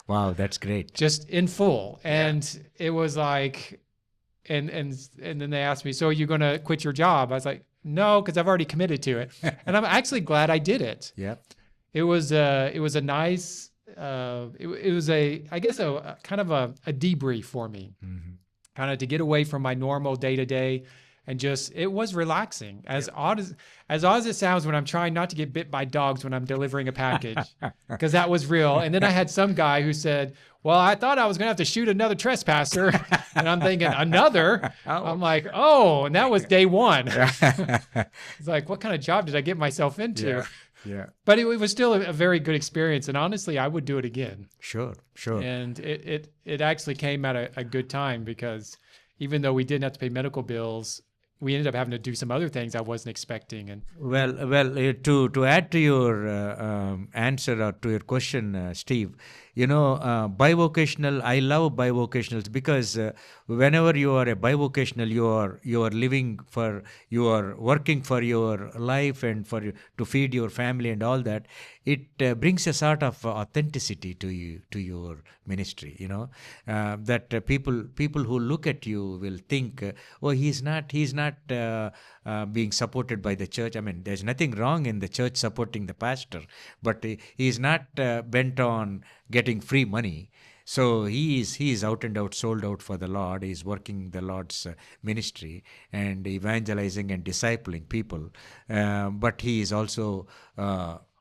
Wow, that's great. Just in full. And it was like, and then they asked me, so are you going to quit your job? I was like, no, because I've already committed to it. And I'm actually glad I did it. Yeah. It was a nice, it was a kind of a debrief for me, mm-hmm. kind of to get away from my normal day to day, and just, it was relaxing. As odd as it sounds, when I'm trying not to get bit by dogs when I'm delivering a package, because that was real. And then I had some guy who said, well, I thought I was going to have to shoot another trespasser. And I'm thinking, another? I'm like, oh, and that was day 1. It's like, what kind of job did I get myself into? Yeah. But it was still a very good experience. And honestly, I would do it again. Sure. And it actually came at a good time, because even though we didn't have to pay medical bills, we ended up having to do some other things I wasn't expecting. And well, to add to your answer or to your question, Steve, bivocational. I love bivocationals because whenever you are a bivocational, you are working for your life and to feed your family and all that. brings a sort of authenticity to you, to your ministry. That people who look at you will think, oh, he's not being supported by the church. I mean, there's nothing wrong in the church supporting the pastor, but he is not bent on getting free money. So he is out and out sold out for the Lord. He's working the Lord's ministry and evangelizing and discipling people. But he is also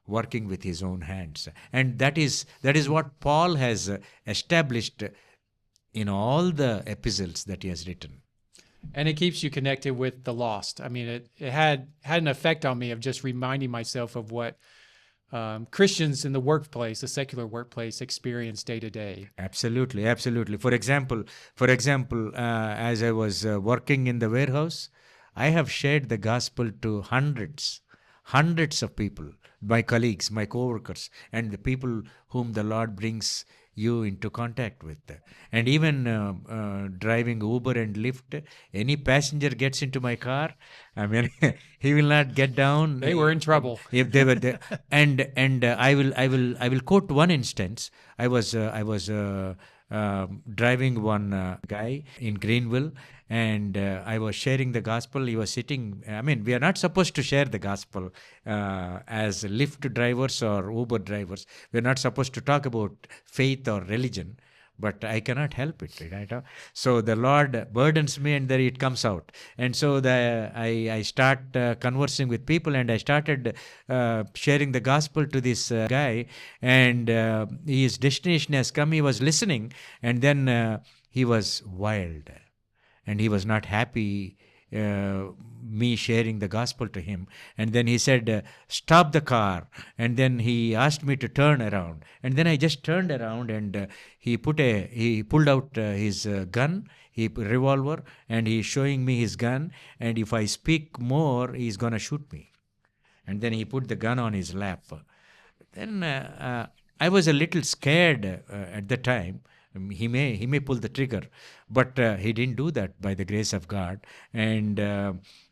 working with his own hands, and that is what Paul has established in all the epistles that he has written. And it keeps you connected with the lost. I mean, it had an effect on me of just reminding myself of what Christians in the workplace, the secular workplace, experience day to day. Absolutely, absolutely. For example, as I was working in the warehouse, I have shared the gospel to hundreds of people, my colleagues, my co-workers, and the people whom the Lord brings you into contact with. And even driving Uber and Lyft, any passenger gets into my car, I mean, he will not get down. They were in trouble if they were there. And I will quote one instance. I was driving one guy in Greenville, and I was sharing the gospel. He was sitting. I mean, we are not supposed to share the gospel as Lyft drivers or Uber drivers. We are not supposed to talk about faith or religion. But I cannot help it, right? So the Lord burdens me, and then it comes out. And so I start conversing with people, and I started sharing the gospel to this guy, and his destination has come. He was listening, and then he was wild, and he was not happy me sharing the gospel to him. And then he said, stop the car. And then he asked me to turn around, and then I just turned around, and he pulled out his gun, revolver, and he's showing me his gun, and if I speak more, he's gonna shoot me. And then he put the gun on his lap. Then I was a little scared at the time. He may pull the trigger, but he didn't do that by the grace of God. And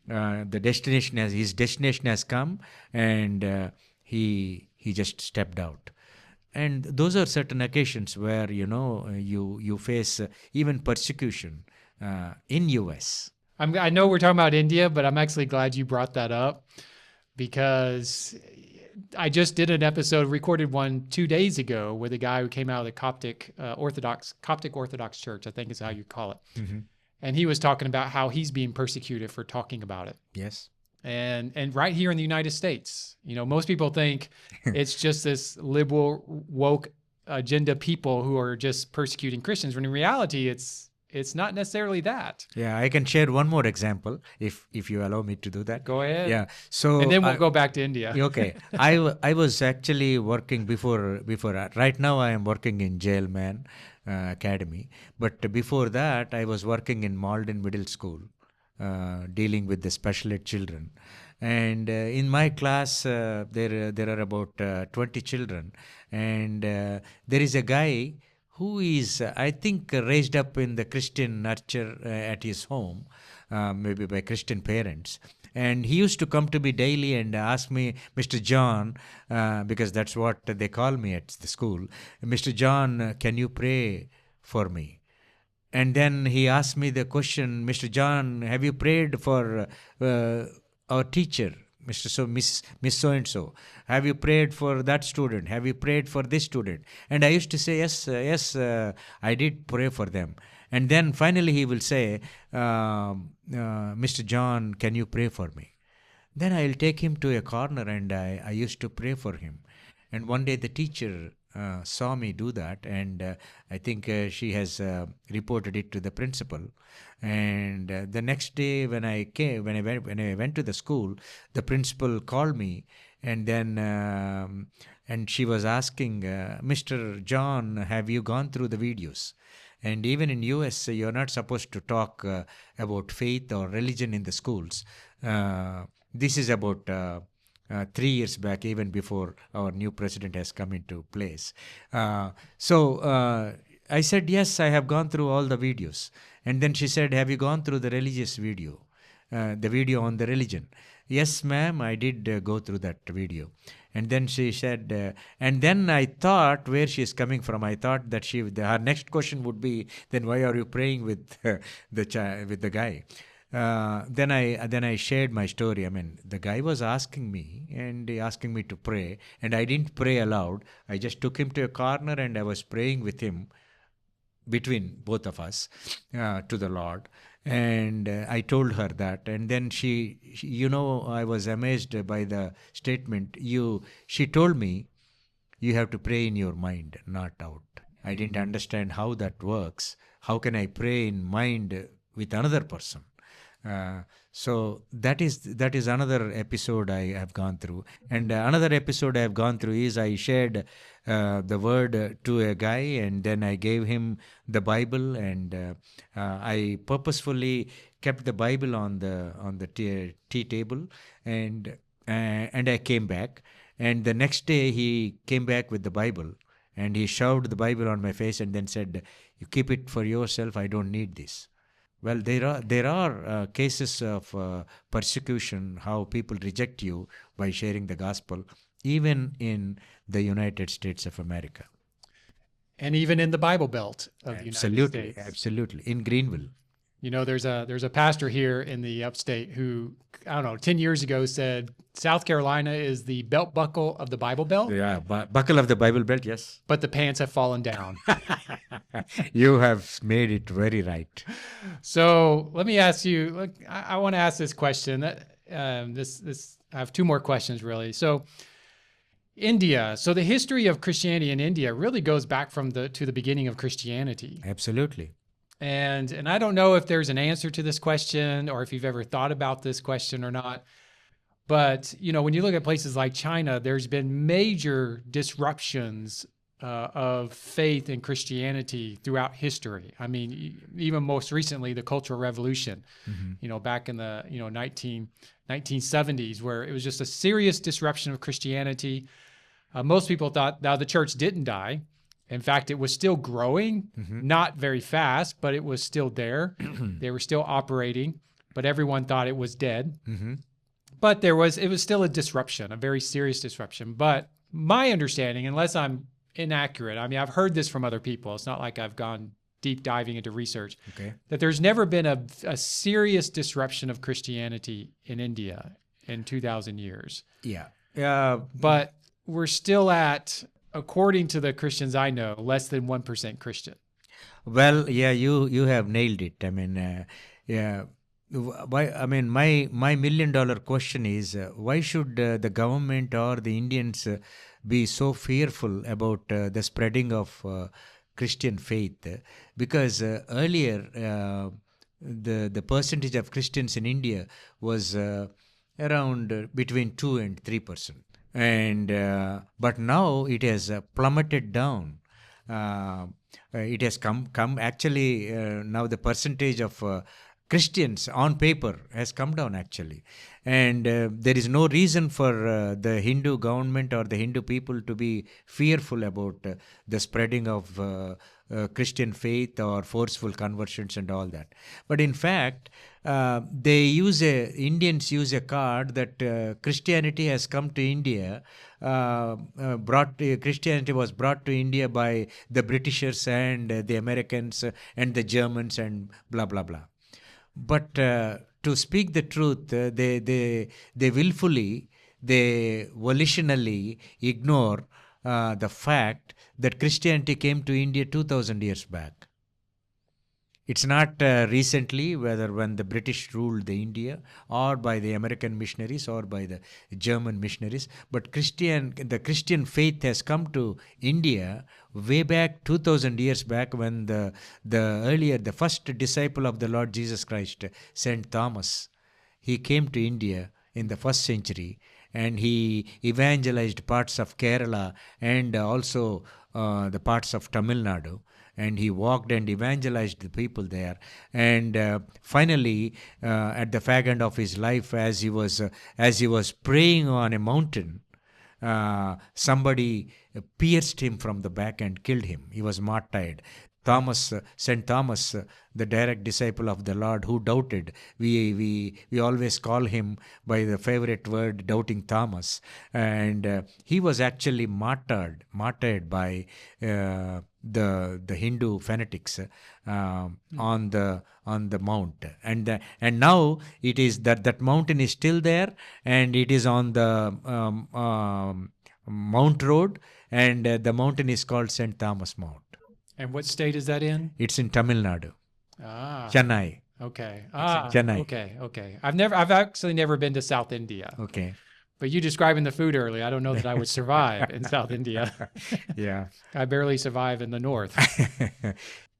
his destination has come, and he just stepped out. And those are certain occasions where you face even persecution in US. I know we're talking about India, but I'm actually glad you brought that up, because I just did an episode, recorded one 2 days ago, with a guy who came out of the Coptic Orthodox Church, I think is how you call it. Mm-hmm. And he was talking about how he's being persecuted for talking about it. Yes. And right here in the United States, most people think it's just this liberal, woke agenda people who are just persecuting Christians, when in reality, it's not necessarily that. Yeah, I can share one more example if you allow me to do that. Go ahead. Yeah. So and then we'll go back to India. Okay. I was actually working before. Right now, I am working in Jailman Academy. But before that, I was working in Malden Middle School, dealing with the special ed children. And in my class, there are about 20 children, and there is a guy who is, I think, raised up in the Christian nurture at his home, maybe by Christian parents. And he used to come to me daily and ask me, Mr. John, because that's what they call me at the school, Mr. John, can you pray for me? And then he asked me the question, Mr. John, have you prayed for our teacher? Miss so-and-so, have you prayed for that student? Have you prayed for this student? And I used to say, yes, I did pray for them. And then finally he will say, Mr. John, can you pray for me? Then I'll take him to a corner, and I used to pray for him. And one day the teacher saw me do that, and I think she has reported it to the principal. And the next day when I went to the school, the principal called me, and then and she was asking, Mr. John, have you gone through the videos? And even in US, you're not supposed to talk about faith or religion in the schools. This is about 3 years back, even before our new president has come into place. So I said, yes, I have gone through all the videos. And then she said, have you gone through the religious video, the video on the religion? Yes, ma'am, I did go through that video. And then she said, and then I thought where she is coming from. I thought that her next question would be, then why are you praying with with the guy? Then I shared my story. I mean, the guy was asking me and asking me to pray, and I didn't pray aloud. I just took him to a corner and I was praying with him between both of us to the Lord. And I told her that, and then I was amazed by the statement. She told me, you have to pray in your mind, not out. I didn't understand how that works. How can I pray in mind with another person? So that is another episode I have gone through, and another episode I have gone through is I shared the word to a guy, and then I gave him the Bible, and I purposefully kept the Bible on the tea table, and I came back, and the next day he came back with the Bible, and he shoved the Bible on my face, and then said, "You keep it for yourself. I don't need this." Well, there are cases of persecution, how people reject you by sharing the gospel, even in the United States of America. And even in the Bible Belt of the United Absolutely, States. absolutely. In Greenville. You know, there's a pastor here in the upstate who, I don't know, 10 years ago said South Carolina is the belt buckle of the Bible Belt, Yeah, buckle of the Bible belt, yes. but the pants have fallen down. You have made it very right. So let me ask you, look, I want to ask this question. I have two more questions really. So India. So the history of Christianity in India really goes back to the beginning of Christianity. Absolutely. And I don't know if there's an answer to this question or if you've ever thought about this question or not. But, you know, when you look at places like China, there's been major disruptions of faith and Christianity throughout history. I mean, even most recently, the Cultural Revolution, you know, back in the, 1970s, where it was just a serious disruption of Christianity. Most people thought now the church didn't die. In fact, it was still growing, not very fast, but it was still there. They were still operating, but everyone thought it was dead. But it was still a disruption, a very serious disruption. But my understanding, unless I'm inaccurate, I mean, I've heard this from other people. It's not like I've gone deep diving into research, that there's never been a serious disruption of Christianity in India in 2,000 years. Yeah. But we're still at, according to the Christians I know, less than 1% Christian. Well, yeah, you have nailed it. I mean, yeah. Why? I mean, my $1 million question is, why should the government or the Indians be so fearful about the spreading of Christian faith? Because earlier, the percentage of Christians in India was around between 2 and 3%. And but now it has plummeted down. It has come actually now the percentage of Christians on paper has come down actually, and there is no reason for the Hindu government or the Hindu people to be fearful about the spreading of Christian faith or forceful conversions and all that. But in fact, Indians use a card that Christianity has come to India. Christianity was brought to India by the Britishers and the Americans and the Germans and blah blah blah. But to speak the truth, they willfully, they volitionally ignore the fact that Christianity came to India 2,000 years back. It's not recently, whether when the British ruled the India or by the American missionaries or by the German missionaries, but the Christian faith has come to India way back 2,000 years back, when the first disciple of the Lord Jesus Christ, Saint Thomas, he came to India in the first century, and he evangelized parts of Kerala and also the parts of Tamil Nadu. And he walked and evangelized the people there. And finally, at the fag end of his life, as he was praying on a mountain, somebody pierced him from the back and killed him. He was martyred. Thomas, Saint Thomas, the direct disciple of the Lord, who doubted. We always call him by the favorite word, doubting Thomas, and he was actually martyred by the Hindu fanatics on the mount, and now it is that mountain is still there, and it is on the Mount Road, and the mountain is called Saint Thomas Mount. And what state is that in? It's in Tamil Nadu, Ah, Chennai. okay. Chennai. Okay. I've actually never been to South India. Okay. But you describing the food earlier, I don't know that I would survive in South India. Yeah. I barely survive in the north.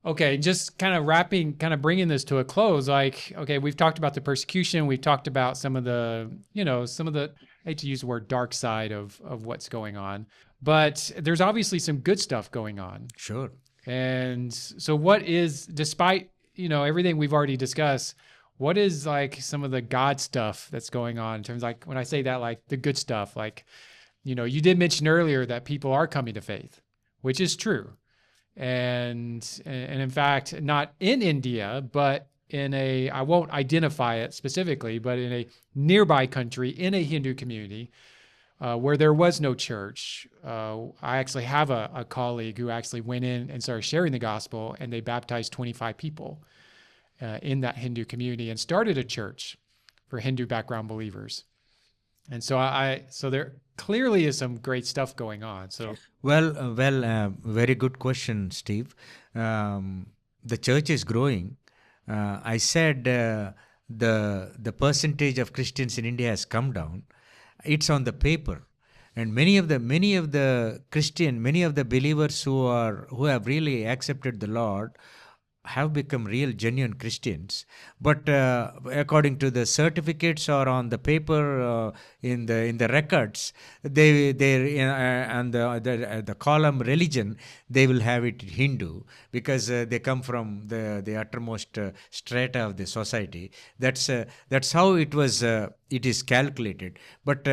Okay, just kind of bringing this to a close. Like, okay, we've talked about the persecution. We've talked about some of the, I hate to use the word dark side of what's going on, but there's obviously some good stuff going on. Sure. And so what is, despite, everything we've already discussed, what is like some of the God stuff that's going on in terms of, like, when I say that, like the good stuff, like, you did mention earlier that people are coming to faith, which is true. And in fact, not in India, but in I won't identify it specifically, but in a nearby country, in a Hindu community, where there was no church. I actually have a colleague who actually went in and started sharing the gospel, and they baptized 25 people in that Hindu community and started a church for Hindu background believers. And so so there clearly is some great stuff going on. So very good question, Steve. The church is growing. I said the percentage of Christians in India has come down. It's on the paper, and many of the believers who have really accepted the Lord have become real genuine Christians, but according to the certificates or on the paper, in the records, they and the column religion, they will have it Hindu, because they come from the uttermost strata of the society. That's how it is calculated, but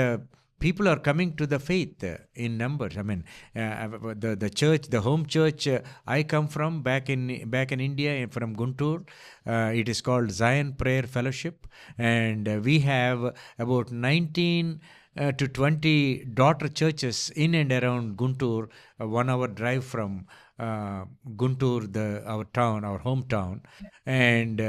people are coming to the faith in numbers. I mean, the church, the home church I come from back in India, from Guntur, it is called Zion Prayer Fellowship, and we have about 19 to 20 daughter churches in and around Guntur, a 1 hour drive from Guntur, our hometown, and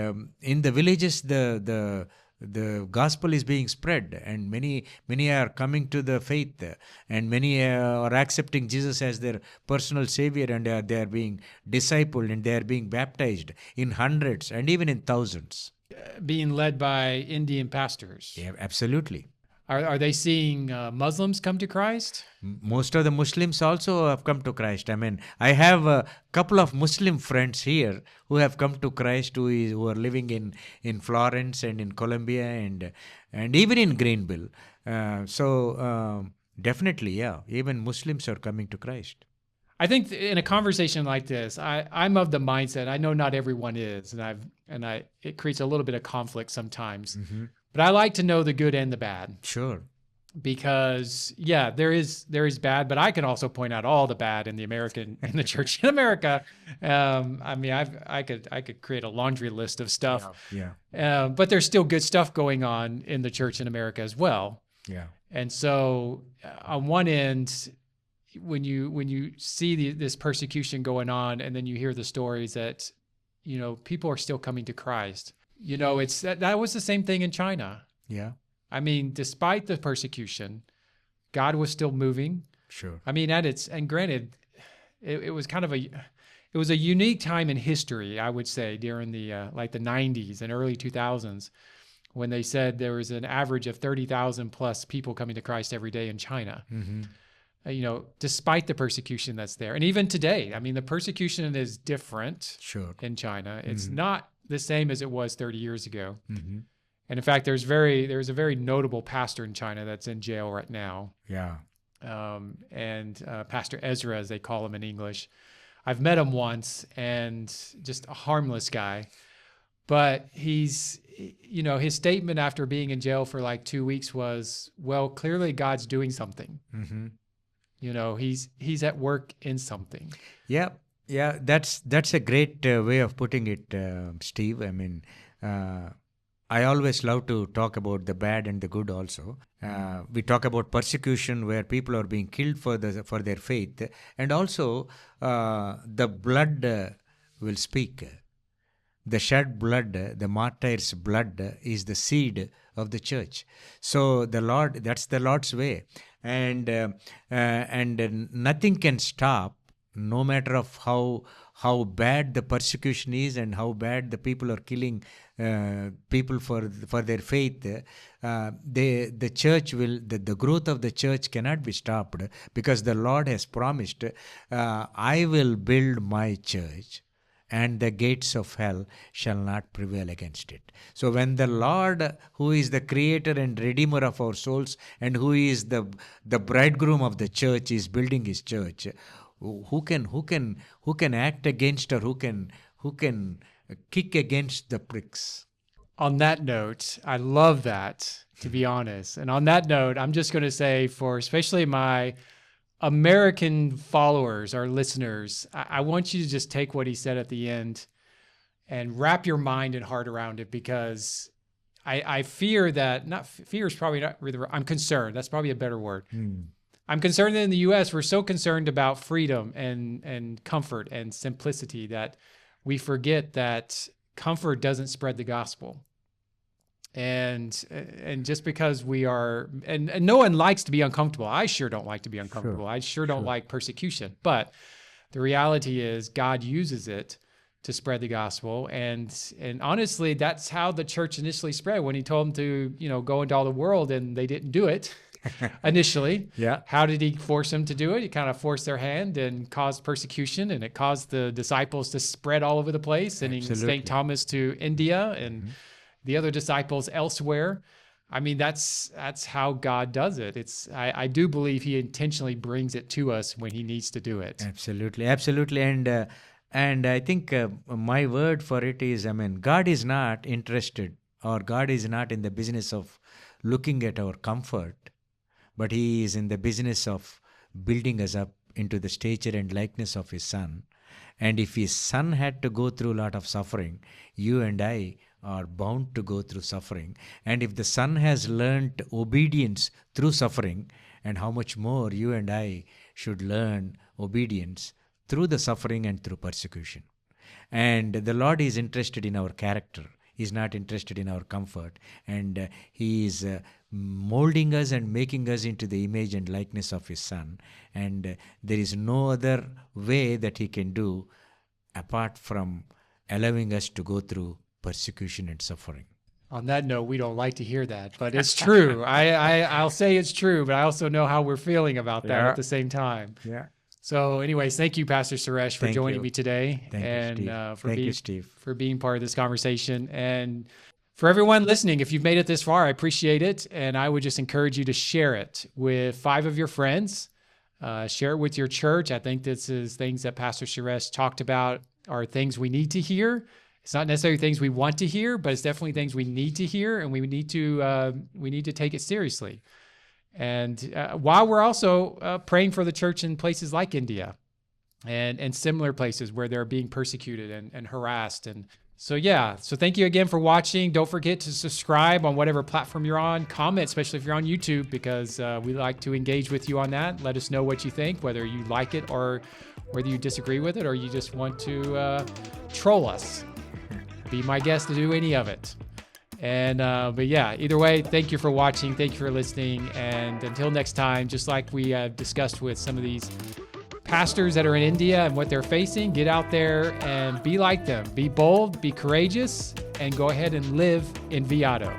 in the villages, the gospel is being spread, and many are coming to the faith, and many are accepting Jesus as their personal savior, and they are being discipled, and they are being baptized in hundreds and even in thousands. being led by Indian pastors. Yeah, absolutely. Are they seeing Muslims come to Christ? Most of the Muslims also have come to Christ. I mean, I have a couple of Muslim friends here who have come to Christ, who are living in Florence and in Colombia and even in Greenville. Definitely, yeah, even Muslims are coming to Christ. I think in a conversation like this, I'm of the mindset, I know not everyone is, and it creates a little bit of conflict sometimes. Mm-hmm. But I like to know the good and the bad. Sure. Because yeah, there is bad, but I can also point out all the bad in the church in America. I mean, I could create a laundry list of stuff. Yeah. But there's still good stuff going on in the church in America as well. Yeah. And so on one end, when you see this persecution going on, and then you hear the stories that, people are still coming to Christ. It's that was the same thing in China. Yeah. I mean, despite the persecution, God was still moving. Sure. I mean, and granted, it was kind of it was a unique time in history, I would say, during the like the 90s and early 2000s, when they said there was an average of 30,000 plus people coming to Christ every day in China. Mm-hmm. Despite the persecution that's there. And even today, I mean, the persecution is different. Sure. In China. It's not the same as it was 30 years ago. Mm-hmm. And in fact, there's a very notable pastor in China that's in jail right now. Yeah. And Pastor Ezra, as they call him in English. I've met him once, and just a harmless guy. But his statement after being in jail for like 2 weeks was, well, clearly God's doing something. Mm-hmm. He's at work in something. Yeah. Yeah, that's a great way of putting it, Steve. I mean, uh, I always love to talk about the bad and the good also. We talk about persecution where people are being killed for their faith, and also the blood will speak. The shed blood, the martyr's blood, is the seed of the church. So the Lord, that's the Lord's way, and nothing can stop, no matter of how bad the persecution is and how bad the people are killing people for their faith. The church will the growth of the church cannot be stopped, because the Lord has promised, I will build my church, and the gates of hell shall not prevail against it. So when the Lord, who is the creator and redeemer of our souls, and who is the bridegroom of the church, is building his church, who can act against, or who can kick against the pricks? On that note, I love that, to be honest. And on that note, I'm just going to say, for especially my American followers, our listeners, I want you to just take what he said at the end and wrap your mind and heart around it, because I fear that, not fear is probably not really, I'm concerned. That's probably a better word. I'm concerned that in the U.S., we're so concerned about freedom and comfort and simplicity that we forget that comfort doesn't spread the gospel. And just because we are, and no one likes to be uncomfortable. I sure don't like to be uncomfortable. I sure don't like persecution. But the reality is God uses it to spread the gospel. And honestly, that's how the church initially spread. When he told them to, go into all the world, and they didn't do it initially. Yeah. How did he force them to do it? He kind of forced their hand and caused persecution, and it caused the disciples to spread all over the place, and he sent Thomas to India and the other disciples elsewhere. I mean, that's how God does it. I do believe he intentionally brings it to us when he needs to do it. Absolutely, absolutely. And I think my word for it is, God is not interested, or God is not in the business of looking at our comfort, but he is in the business of building us up into the stature and likeness of his Son. And if his Son had to go through a lot of suffering, you and I are bound to go through suffering. And if the Son has learned obedience through suffering, and how much more you and I should learn obedience through the suffering and through persecution. And the Lord is interested in our character. He's not interested in our comfort. And he is molding us and making us into the image and likeness of his Son. And there is no other way that he can do apart from allowing us to go through persecution and suffering. On that note, we don't like to hear that, but it's true. I'll say it's true, but I also know how we're feeling about that at the same time. Yeah. So anyways, thank you, Pastor Suresh, for joining me today. Thank you, Steve. For being part of this conversation. And for everyone listening, if you've made it this far, I appreciate it. And I would just encourage you to share it with 5 of your friends. Share it with your church. I think this is things that Pastor Suresh talked about are things we need to hear. It's not necessarily things we want to hear, but it's definitely things we need to hear, and we need to take it seriously. And while we're also praying for the church in places like India and similar places where they're being persecuted and harassed. And so thank you again for watching. Don't forget to subscribe on whatever platform you're on. Comment, especially if you're on YouTube, because we like to engage with you on that. Let us know what you think, whether you like it or whether you disagree with it, or you just want to troll us. Be my guest to do any of it. And but either way, thank you for watching, thank you for listening, and until next time, just like we discussed with some of these pastors that are in India and what they're facing, get out there and be like them. Be bold, be courageous, and go ahead and live Enviado.